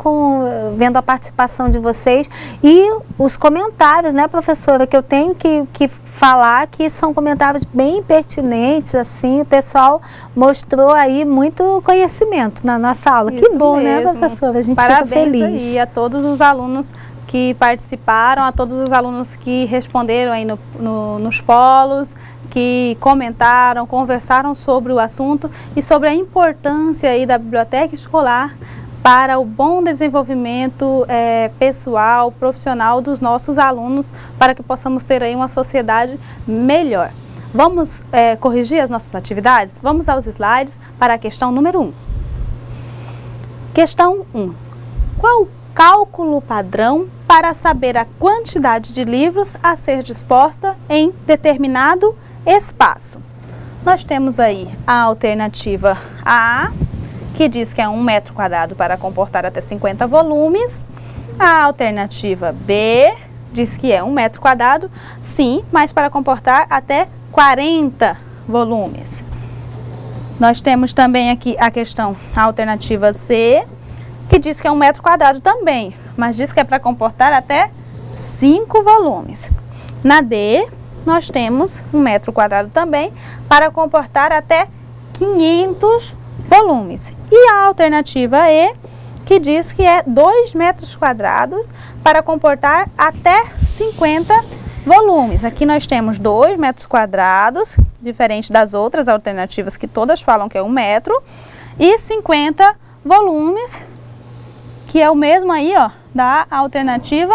vendo a participação de vocês e os comentários, né, professora, que eu tenho que falar que são comentários bem pertinentes, assim, o pessoal mostrou aí muito conhecimento na nossa aula. Isso que bom, mesmo, né, professora? A gente fica feliz. Parabéns aí a todos os alunos que participaram, a todos os alunos que responderam aí nos polos, que comentaram, conversaram sobre o assunto e sobre a importância aí da biblioteca escolar para o bom desenvolvimento pessoal, profissional dos nossos alunos, para que possamos ter aí uma sociedade melhor. Vamos corrigir as nossas atividades? Vamos aos slides para a questão número 1. Questão 1. Qual o cálculo padrão para saber a quantidade de livros a ser disposta em determinado espaço? Nós temos aí a alternativa A, que diz que é 1 metro quadrado para comportar até 50 volumes. A alternativa B diz que é 1 metro quadrado, sim, mas para comportar até 40 volumes. Nós temos também aqui a alternativa C, que diz que é 1 metro quadrado também, mas diz que é para comportar até 5 volumes. Na D, nós temos 1 metro quadrado também, para comportar até 500 volumes. E a alternativa E, que diz que é 2 metros quadrados para comportar até 50 volumes. Aqui nós temos 2 metros quadrados, diferente das outras alternativas que todas falam que é 1 metro, e 50 volumes, que é o mesmo aí, ó, da alternativa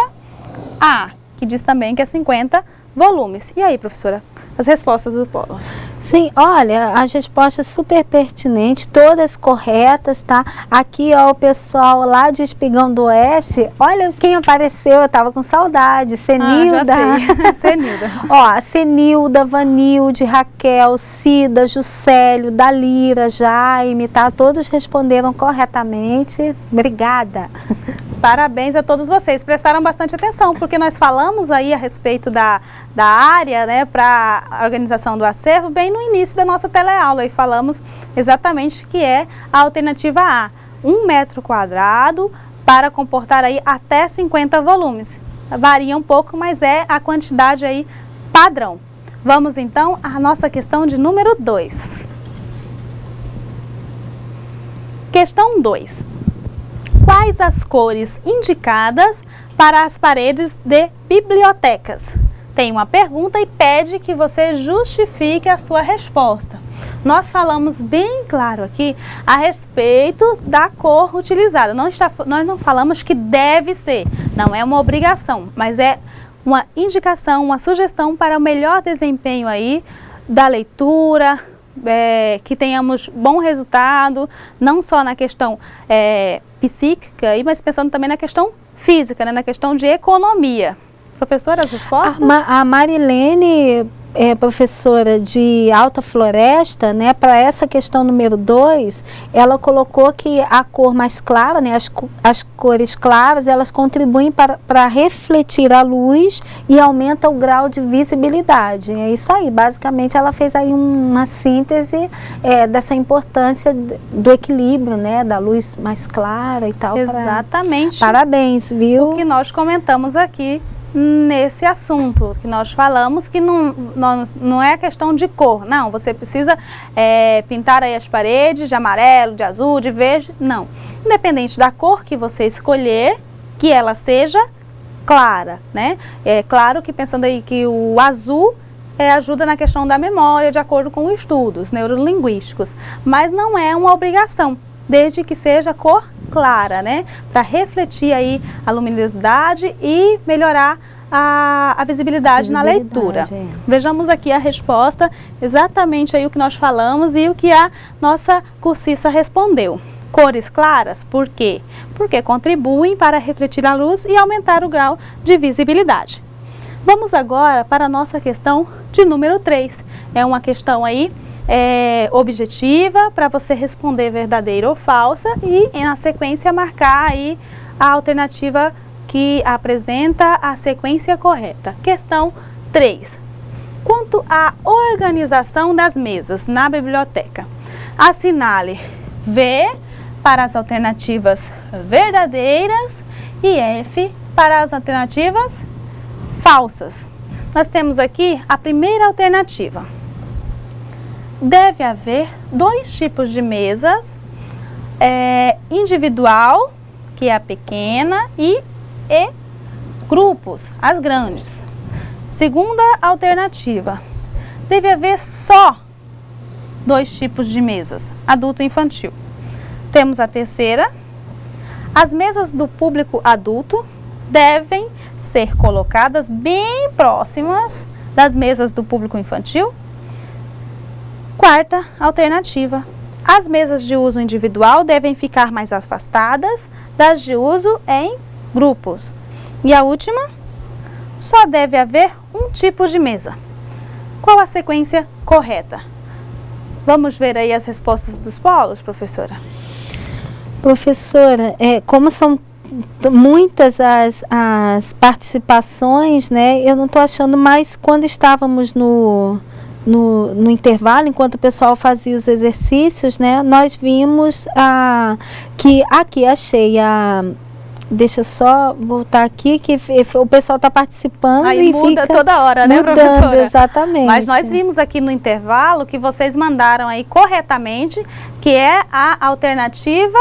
A, que diz também que é 50 volumes. E aí, professora, as respostas do Polos? Sim, olha, as respostas super pertinentes, todas corretas, tá? Aqui, ó, o pessoal lá de Espigão do Oeste, olha quem apareceu, eu tava com saudade, Senilda. Já sei. Senilda. Ó, Senilda, Vanilde, Raquel, Cida, Juscelio, Dalira, Jaime, tá? Todos responderam corretamente. Obrigada. Parabéns a todos vocês, prestaram bastante atenção, porque nós falamos aí a respeito da área, né, para a organização do acervo, bem no início da nossa teleaula, e falamos exatamente que é a alternativa A, 1 metro quadrado para comportar aí até 50 volumes. Varia um pouco, mas é a quantidade aí padrão. Vamos então à nossa questão de número 2. Questão 2. Quais as cores indicadas para as paredes de bibliotecas? Tem uma pergunta e pede que você justifique a sua resposta. Nós falamos bem claro aqui a respeito da cor utilizada. Nós não falamos que deve ser, não é uma obrigação, mas é uma indicação, uma sugestão para o melhor desempenho aí da leitura, que tenhamos bom resultado, não só na questão psíquica, mas pensando também na questão física, né, na questão de economia. Professora, as respostas? A Marilene é professora de Alta Floresta, né, para essa questão número 2, ela colocou que a cor mais clara, né, as cores claras, elas contribuem para refletir a luz e aumenta o grau de visibilidade. É isso aí, basicamente ela fez aí uma síntese dessa importância do equilíbrio, né, da luz mais clara e tal. Exatamente. Parabéns, viu? O que nós comentamos aqui nesse assunto, que nós falamos que não é questão de cor, não, você precisa pintar aí as paredes de amarelo, de azul, de verde, não. Independente da cor que você escolher, que ela seja clara, né? É claro que pensando aí que o azul ajuda na questão da memória, de acordo com estudos neurolinguísticos, mas não é uma obrigação, desde que seja cor clara, né? Para refletir aí a luminosidade e melhorar a visibilidade na leitura. Vejamos aqui a resposta, exatamente aí o que nós falamos e o que a nossa cursista respondeu. Cores claras, por quê? Porque contribuem para refletir a luz e aumentar o grau de visibilidade. Vamos agora para a nossa questão de número 3. É uma questão aí objetiva para você responder verdadeira ou falsa e na sequência marcar aí a alternativa que apresenta a sequência correta. Questão 3. Quanto à organização das mesas na biblioteca, assinale V para as alternativas verdadeiras e F para as alternativas falsas. Nós temos aqui a primeira alternativa. Deve haver 2 tipos de mesas, individual, que é a pequena, e grupos, as grandes. Segunda alternativa, deve haver só 2 tipos de mesas, adulto e infantil. Temos a terceira, as mesas do público adulto devem ser colocadas bem próximas das mesas do público infantil. Quarta alternativa, as mesas de uso individual devem ficar mais afastadas das de uso em grupos. E a última, só deve haver um tipo de mesa. Qual a sequência correta? Vamos ver aí as respostas dos polos, professora? Professora, como são muitas as participações, né, eu não estou achando, mais quando estávamos no intervalo, enquanto o pessoal fazia os exercícios, né, nós vimos que aqui achei deixa eu só voltar aqui, que o pessoal está participando aí e muda fica toda hora, né, mudando, professora? Exatamente. Mas nós vimos aqui no intervalo que vocês mandaram aí corretamente, que é a alternativa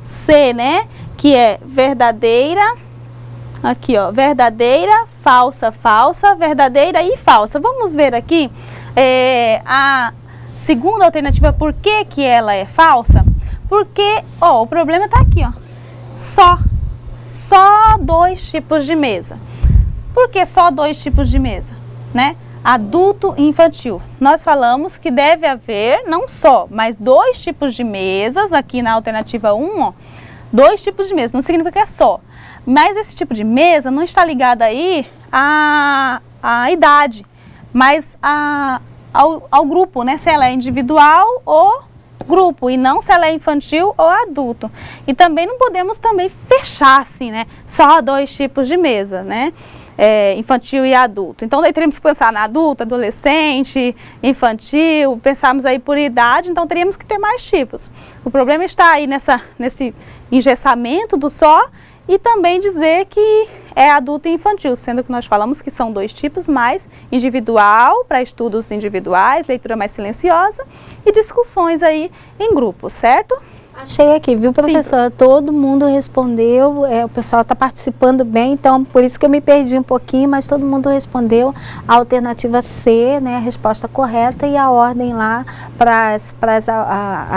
C, né, que é verdadeira, aqui ó, verdadeira, falsa, falsa, verdadeira e falsa. Vamos ver aqui a segunda alternativa, por que ela é falsa? Porque, ó, o problema está aqui, ó. só 2 tipos de mesa. Por que só 2 tipos de mesa, né? Adulto e infantil. Nós falamos que deve haver não só, mas 2 tipos de mesas, aqui na alternativa 1, ó, 2 tipos de mesa, não significa que é só. Mas esse tipo de mesa não está ligado aí à idade, mas ao grupo, né? Se ela é individual ou grupo, e não se ela é infantil ou adulto. E também não podemos também fechar assim, né? Só 2 tipos de mesa, né? Infantil e adulto. Então daí teríamos que pensar na adulto, adolescente, infantil, pensarmos aí por idade, então teríamos que ter mais tipos. O problema está aí nesse engessamento do só, e também dizer que é adulto e infantil, sendo que nós falamos que são 2 tipos, mais individual, para estudos individuais, leitura mais silenciosa, e discussões aí em grupo, certo? Achei aqui, viu, professora? Sim. Todo mundo respondeu, o pessoal está participando bem, então por isso que eu me perdi um pouquinho, mas todo mundo respondeu a alternativa C, né, a resposta correta, e a ordem lá para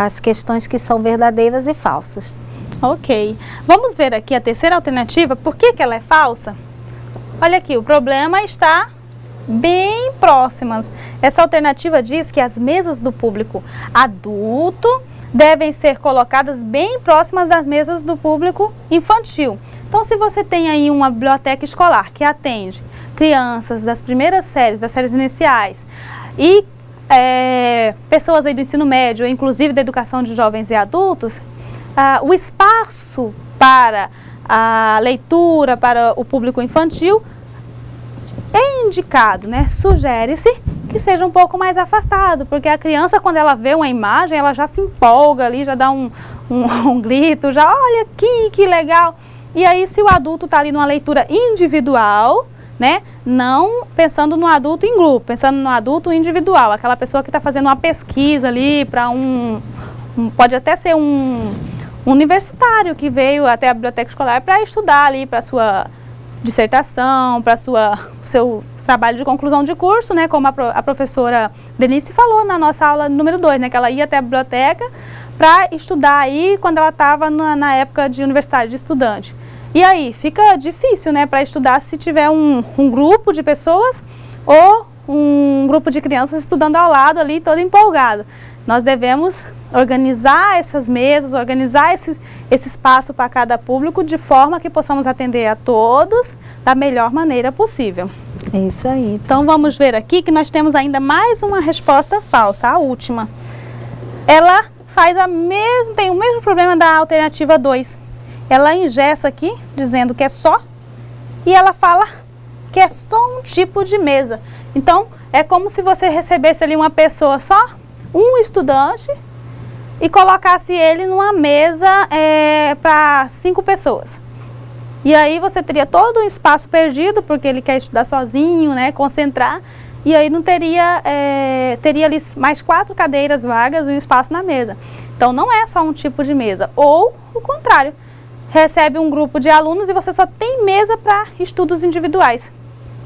as questões que são verdadeiras e falsas. Ok. Vamos ver aqui a terceira alternativa, por que ela é falsa? Olha aqui, o problema está bem próximas. Essa alternativa diz que as mesas do público adulto devem ser colocadas bem próximas das mesas do público infantil. Então, se você tem aí uma biblioteca escolar que atende crianças das primeiras séries, das séries iniciais, e pessoas aí do ensino médio, inclusive da educação de jovens e adultos, o espaço para a leitura para o público infantil é indicado, né? Sugere-se que seja um pouco mais afastado, porque a criança, quando ela vê uma imagem, ela já se empolga ali, já dá um grito, já olha aqui, que legal. E aí, se o adulto está ali numa leitura individual, né? Não pensando no adulto em grupo, pensando no adulto individual, aquela pessoa que está fazendo uma pesquisa ali para pode até ser um universitário que veio até a biblioteca escolar para estudar ali para sua dissertação, para seu trabalho de conclusão de curso, né, como a professora Denise falou na nossa aula número 2, né, que ela ia até a biblioteca para estudar aí quando ela estava na época de universitário, de estudante. E aí, fica difícil, né, para estudar se tiver um grupo de pessoas ou um grupo de crianças estudando ao lado ali, todo empolgado. Nós devemos organizar essas mesas, organizar esse espaço para cada público de forma que possamos atender a todos da melhor maneira possível. É isso aí. Então vamos ver aqui que nós temos ainda mais uma resposta falsa, a última. Ela tem o mesmo problema da alternativa 2. Ela engessa aqui, dizendo que é só, e ela fala que é só um tipo de mesa. Então, é como se você recebesse ali uma pessoa só, um estudante, e colocasse ele numa mesa para 5 pessoas. E aí você teria todo um espaço perdido, porque ele quer estudar sozinho, né, concentrar, e aí não teria ali mais 4 cadeiras vagas e um espaço na mesa. Então não é só um tipo de mesa, ou o contrário, recebe um grupo de alunos e você só tem mesa para estudos individuais.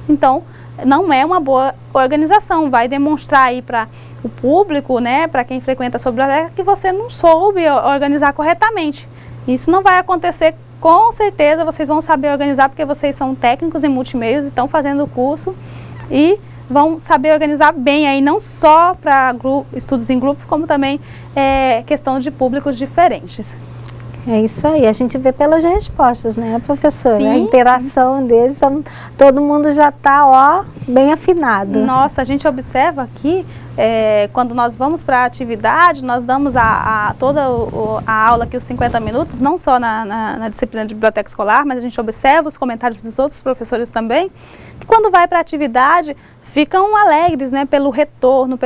Então não é uma boa organização, vai demonstrar aí para o público, né, para quem frequenta a sua biblioteca, que você não soube organizar corretamente. Isso não vai acontecer, com certeza vocês vão saber organizar, porque vocês são técnicos em multimeios e estão fazendo o curso e vão saber organizar bem aí, não só para estudos em grupo, como também questão de públicos diferentes. É isso aí, a gente vê pelas respostas, né, professora? Sim, a interação deles, todo mundo já está, ó, bem afinado. Nossa, a gente observa aqui, quando nós vamos para a atividade, nós damos toda a aula aqui, os 50 minutos, não só na disciplina de biblioteca escolar, mas a gente observa os comentários dos outros professores também, que quando vai para a atividade, ficam alegres, né, pelo retorno,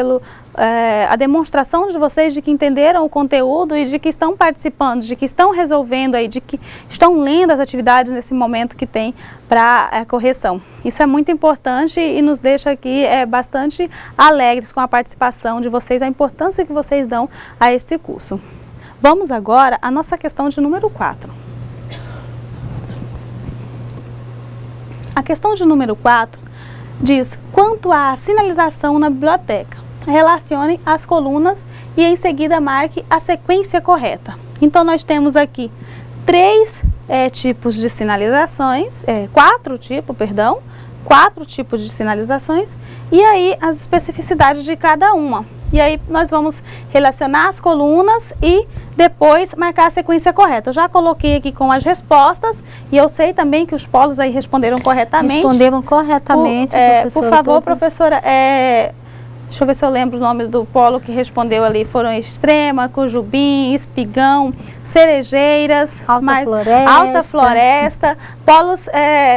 a demonstração de vocês de que entenderam o conteúdo e de que estão participando, de que estão resolvendo aí, de que estão lendo as atividades nesse momento que tem para correção. Isso é muito importante e nos deixa aqui bastante alegres com a participação de vocês, a importância que vocês dão a esse curso. Vamos agora à nossa questão de número 4. A questão de número 4 diz: quanto à sinalização na biblioteca, relacione as colunas e em seguida marque a sequência correta. Então nós temos aqui 3 tipos de sinalizações, 4 tipos de sinalizações, e aí as especificidades de cada uma. E aí nós vamos relacionar as colunas e depois marcar a sequência correta. Eu já coloquei aqui com as respostas e eu sei também que os polos aí responderam corretamente. Responderam corretamente, professora. Por favor, todos. professora, deixa eu ver se eu lembro o nome do polo que respondeu ali. Foram Extrema, Cujubim, Espigão, Cerejeiras, Alta Floresta. Polos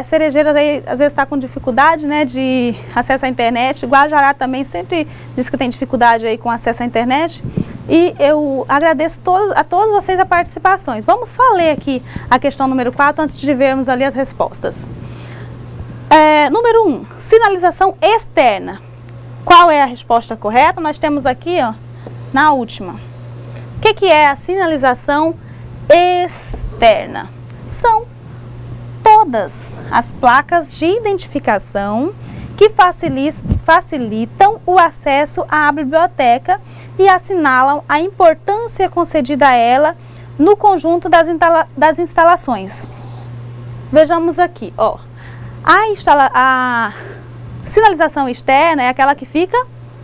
Cerejeiras aí às vezes está com dificuldade, né, de acesso à internet. Guajará também sempre diz que tem dificuldade aí com acesso à internet. E eu agradeço a todos vocês as participações. Vamos só ler aqui a questão número 4 antes de vermos ali as respostas. Número 1, sinalização externa. Qual é a resposta correta? Nós temos aqui, ó, na última. O que é a sinalização externa? São todas as placas de identificação que facilitam o acesso à biblioteca e assinalam a importância concedida a ela no conjunto das instalações. Vejamos aqui, ó. A sinalização externa é aquela que fica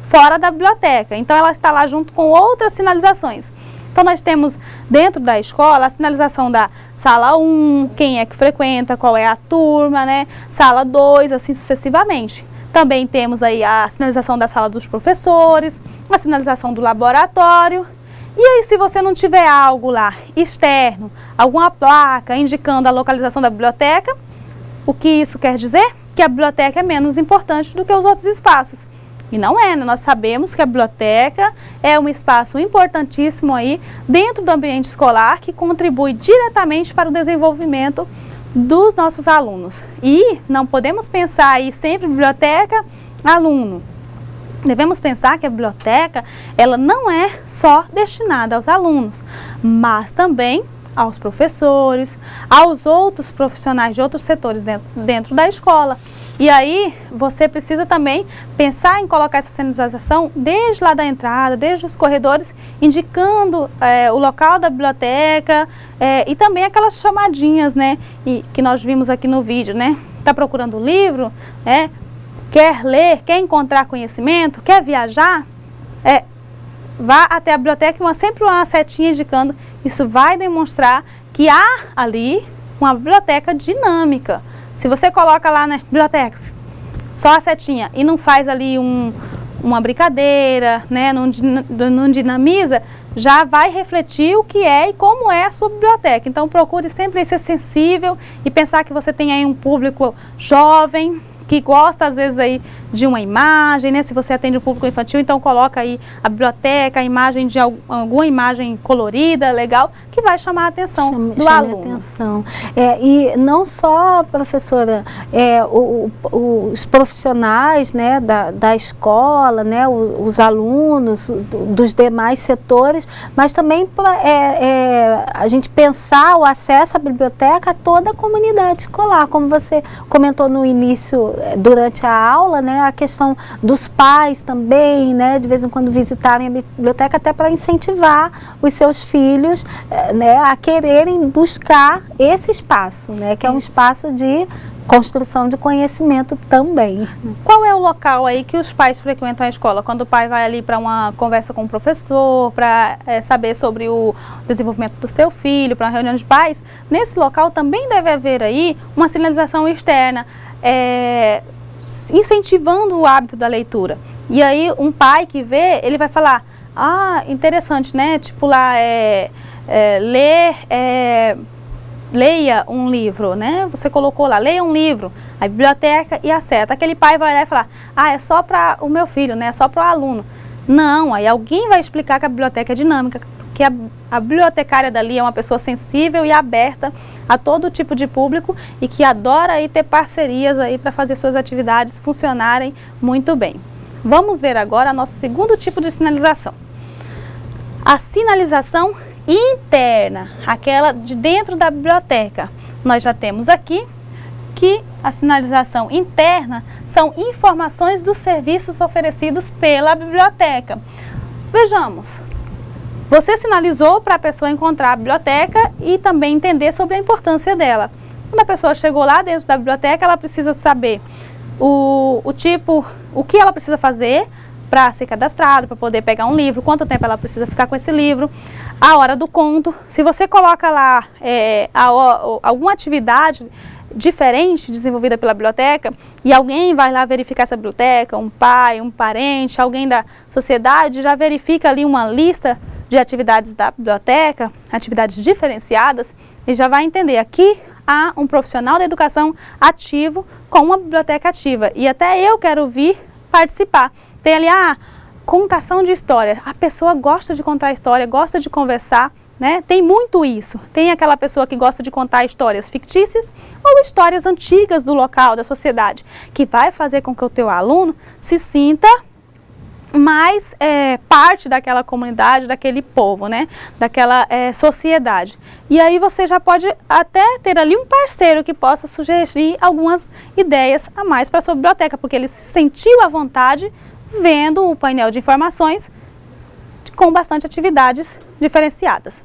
fora da biblioteca, então ela está lá junto com outras sinalizações. Então nós temos dentro da escola a sinalização da sala 1, quem é que frequenta, qual é a turma, né? Sala 2, assim sucessivamente. Também temos aí a sinalização da sala dos professores, a sinalização do laboratório. E aí, se você não tiver algo lá externo, alguma placa indicando a localização da biblioteca, o que isso quer dizer? Que a biblioteca é menos importante do que os outros espaços. E não é, né? Nós sabemos que a biblioteca é um espaço importantíssimo aí dentro do ambiente escolar que contribui diretamente para o desenvolvimento dos nossos alunos. E não podemos pensar aí sempre biblioteca, aluno. Devemos pensar que a biblioteca, ela não é só destinada aos alunos, mas também aos professores, aos outros profissionais de outros setores dentro da escola. E aí, você precisa também pensar em colocar essa sinalização desde lá da entrada, desde os corredores, indicando o local da biblioteca e também aquelas chamadinhas, né, que nós vimos aqui no vídeo, né? Está procurando um livro, quer ler, quer encontrar conhecimento, quer viajar, vá até a biblioteca e sempre uma setinha indicando. Isso vai demonstrar que há ali uma biblioteca dinâmica. Se você coloca lá na biblioteca só a setinha e não faz ali uma brincadeira, né, não dinamiza, já vai refletir o que é e como é a sua biblioteca. Então procure sempre ser sensível e pensar que você tem aí um público jovem, que gosta às vezes aí de uma imagem, né? Se você atende o público infantil, então coloca aí a biblioteca, a imagem de alguma imagem colorida, legal, que vai chamar a atenção do aluno. Atenção. E não só, professora, os profissionais, né, da escola, né, os alunos dos demais setores, mas também a gente pensar o acesso à biblioteca a toda a comunidade escolar, como você comentou no início, durante a aula, né, a questão dos pais também, né, de vez em quando visitarem a biblioteca, até para incentivar os seus filhos, né, a quererem buscar esse espaço, né, que é um espaço de construção de conhecimento também. Qual é o local aí que os pais frequentam a escola? Quando o pai vai ali para uma conversa com o professor, para saber sobre o desenvolvimento do seu filho, para uma reunião de pais, nesse local também deve haver aí uma sinalização externa, incentivando o hábito da leitura. E aí um pai que vê, ele vai falar, interessante, né? Tipo lá, leia um livro, né? Você colocou lá, leia um livro, a biblioteca e a seta. Aquele pai vai olhar e falar, é só para o meu filho, né? É só para o aluno. Não, aí alguém vai explicar que a biblioteca é dinâmica, que a bibliotecária dali é uma pessoa sensível e aberta a todo tipo de público e que adora aí ter parcerias aí para fazer suas atividades funcionarem muito bem. Vamos ver agora nosso segundo tipo de sinalização. A sinalização interna, aquela de dentro da biblioteca. Nós já temos aqui que a sinalização interna são informações dos serviços oferecidos pela biblioteca. Vejamos. Você sinalizou para a pessoa encontrar a biblioteca e também entender sobre a importância dela. Quando a pessoa chegou lá dentro da biblioteca, ela precisa saber o que ela precisa fazer para ser cadastrado, para poder pegar um livro, quanto tempo ela precisa ficar com esse livro, a hora do conto. Se você coloca lá alguma atividade diferente desenvolvida pela biblioteca e alguém vai lá verificar essa biblioteca, um pai, um parente, alguém da sociedade, já verifica ali uma lista de atividades da biblioteca, atividades diferenciadas, e já vai entender aqui há um profissional da educação ativo com uma biblioteca ativa. E até eu quero vir participar. Tem ali contação de história. A pessoa gosta de contar história, gosta de conversar, né? Tem muito isso. Tem aquela pessoa que gosta de contar histórias fictícias ou histórias antigas do local, da sociedade, que vai fazer com que o teu aluno se sinta mais parte daquela comunidade, daquele povo, né? Daquela sociedade. E aí você já pode até ter ali um parceiro que possa sugerir algumas ideias a mais para a sua biblioteca, porque ele se sentiu à vontade vendo o painel de informações com bastante atividades diferenciadas.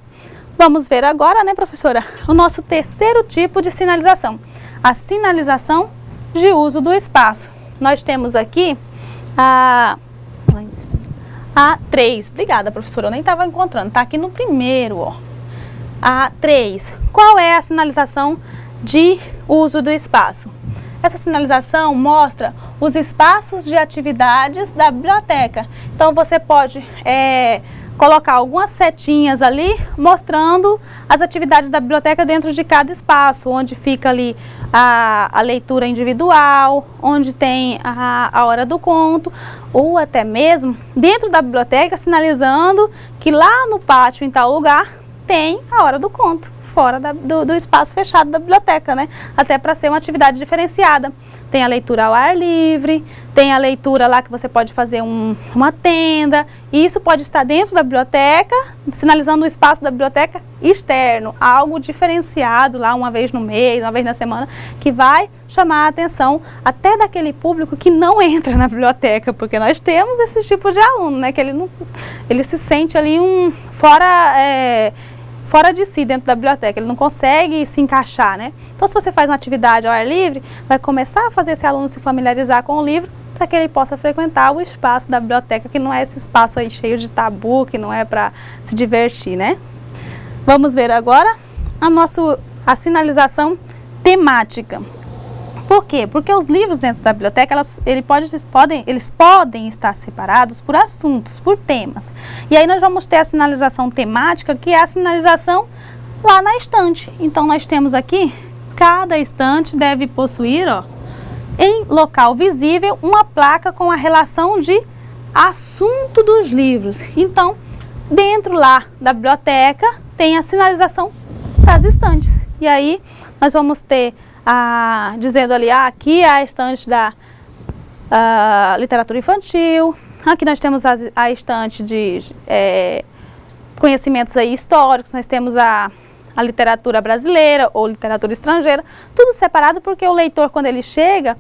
Vamos ver agora, né, professora, o nosso terceiro tipo de sinalização, a sinalização de uso do espaço. Nós temos aqui a 3. Obrigada, professora, eu nem estava encontrando, está aqui no primeiro, ó. A 3. Qual é a sinalização de uso do espaço? Essa sinalização mostra os espaços de atividades da biblioteca. Então, você pode colocar algumas setinhas ali, mostrando as atividades da biblioteca dentro de cada espaço, onde fica ali a leitura individual, onde tem a hora do conto, ou até mesmo dentro da biblioteca, sinalizando que lá no pátio, em tal lugar, tem a hora do conto, fora do espaço fechado da biblioteca, né? Até para ser uma atividade diferenciada. Tem a leitura ao ar livre, tem a leitura lá que você pode fazer uma tenda, e isso pode estar dentro da biblioteca, sinalizando o espaço da biblioteca externo, algo diferenciado lá uma vez no mês, uma vez na semana, que vai chamar a atenção até daquele público que não entra na biblioteca, porque nós temos esse tipo de aluno, né, que ele se sente ali fora de si dentro da biblioteca, ele não consegue se encaixar, né? Então, se você faz uma atividade ao ar livre, vai começar a fazer esse aluno se familiarizar com o livro, para que ele possa frequentar o espaço da biblioteca, que não é esse espaço aí cheio de tabu, que não é para se divertir, né? Vamos ver agora a sinalização temática. Por quê? Porque os livros dentro da biblioteca, eles podem estar separados por assuntos, por temas. E aí nós vamos ter a sinalização temática, que é a sinalização lá na estante. Então nós temos aqui, cada estante deve possuir, ó, em local visível, uma placa com a relação de assunto dos livros. Então, dentro lá da biblioteca, tem a sinalização das estantes. E aí nós vamos ter dizendo ali, aqui é a estante da literatura infantil, aqui nós temos a estante de conhecimentos aí históricos, nós temos a literatura brasileira ou literatura estrangeira, tudo separado, porque o leitor, quando ele chega,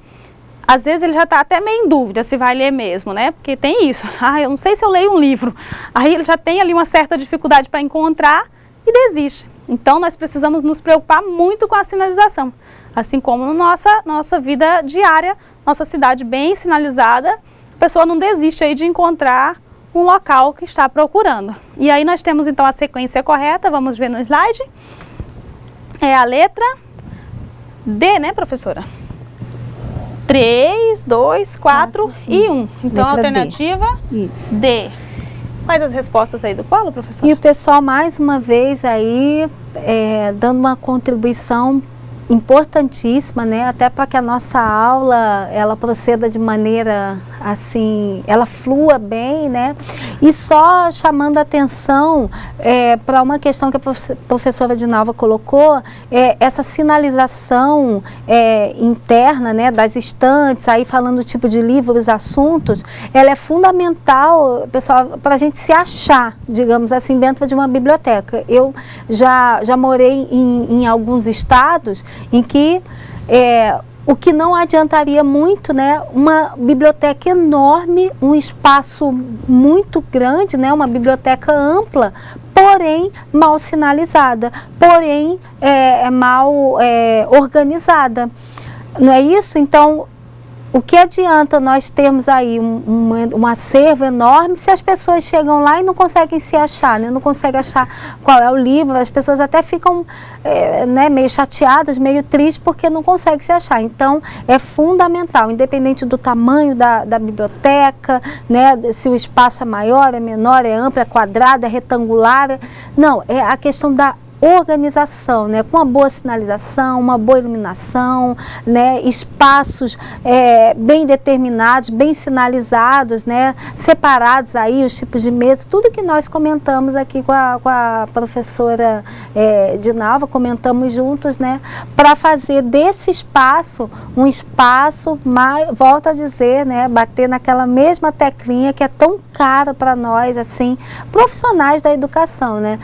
às vezes ele já está até meio em dúvida se vai ler mesmo, né? Porque tem isso, eu não sei se eu leio um livro, aí ele já tem ali uma certa dificuldade para encontrar e desiste. Então, nós precisamos nos preocupar muito com a sinalização. Assim como na nossa vida diária, nossa cidade bem sinalizada, a pessoa não desiste aí de encontrar um local que está procurando. E aí nós temos então a sequência correta, vamos ver no slide. É a letra D, né, professora? 3, 2, 4 e 1. Então, a alternativa D. Quais as respostas aí do Paulo, professora? E o pessoal, mais uma vez, aí, dando uma contribuição importantíssima, né? Até para que a nossa aula, ela proceda de maneira, assim, ela flua bem, né? E só chamando a atenção para uma questão que a professora Dinalva colocou, essa sinalização interna, né, das estantes, aí falando o tipo de livros, assuntos, ela é fundamental, pessoal, para a gente se achar, digamos assim, dentro de uma biblioteca. Eu já morei em alguns estados em que o que não adiantaria muito, né, uma biblioteca enorme, um espaço muito grande, né, uma biblioteca ampla, porém mal sinalizada, porém mal organizada. Não é isso? Então, o que adianta nós termos aí um acervo enorme se as pessoas chegam lá e não conseguem se achar, né? Não conseguem achar qual é o livro, as pessoas até ficam né, meio chateadas, meio tristes porque não conseguem se achar. Então, é fundamental, independente do tamanho da biblioteca, né, se o espaço é maior, é menor, é amplo, é quadrado, é retangular, não, é a questão da organização, né, com uma boa sinalização, uma boa iluminação, né, espaços bem determinados, bem sinalizados, né, separados aí os tipos de mesa, tudo que nós comentamos aqui com a professora Dinalva, comentamos juntos, né, para fazer desse espaço um espaço mais, volto a dizer, né, bater naquela mesma teclinha que é tão cara para nós, assim, profissionais da educação, né,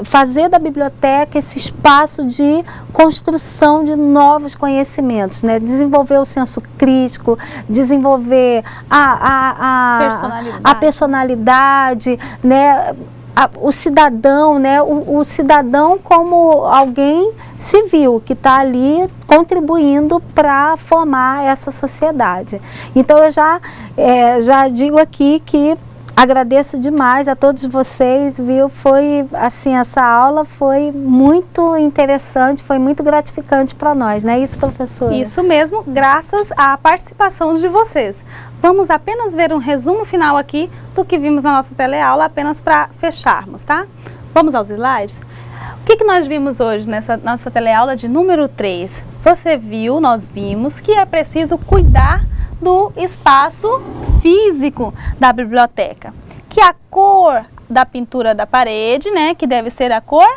fazer da biblioteca esse espaço de construção de novos conhecimentos, né? Desenvolver o senso crítico, desenvolver a personalidade, né? O cidadão, né? O cidadão como alguém civil que está ali contribuindo para formar essa sociedade. Então eu já digo aqui que agradeço demais a todos vocês, viu? Foi assim, essa aula foi muito interessante, foi muito gratificante para nós, não é isso, professora? Isso mesmo, graças à participação de vocês. Vamos apenas ver um resumo final aqui do que vimos na nossa teleaula, apenas para fecharmos, tá? Vamos aos slides? O que nós vimos hoje nessa nossa teleaula de número 3? Você viu, nós vimos que é preciso cuidar do espaço físico da biblioteca, que a cor da pintura da parede, né, que deve ser a cor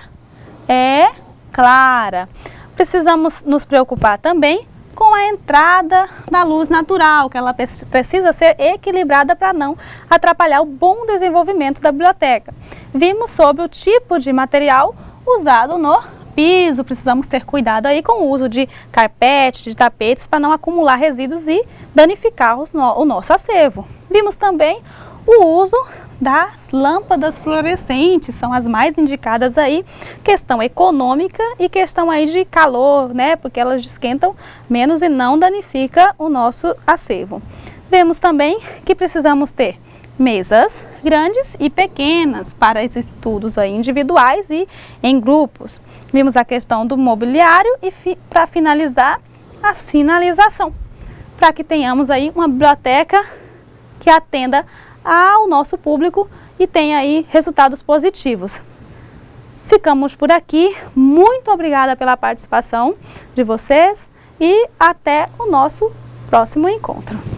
clara. Precisamos nos preocupar também com a entrada da luz natural, que ela precisa ser equilibrada para não atrapalhar o bom desenvolvimento da biblioteca. Vimos sobre o tipo de material usado no piso, precisamos ter cuidado aí com o uso de carpete, de tapetes, para não acumular resíduos e danificar o nosso acervo. Vimos também o uso das lâmpadas fluorescentes, são as mais indicadas aí, questão econômica e questão aí de calor, né, porque elas esquentam menos e não danifica o nosso acervo. Vemos também que precisamos ter mesas grandes e pequenas para esses estudos aí individuais e em grupos. Vimos a questão do mobiliário e para finalizar a sinalização, para que tenhamos aí uma biblioteca que atenda ao nosso público e tenha aí resultados positivos. Ficamos por aqui, muito obrigada pela participação de vocês e até o nosso próximo encontro.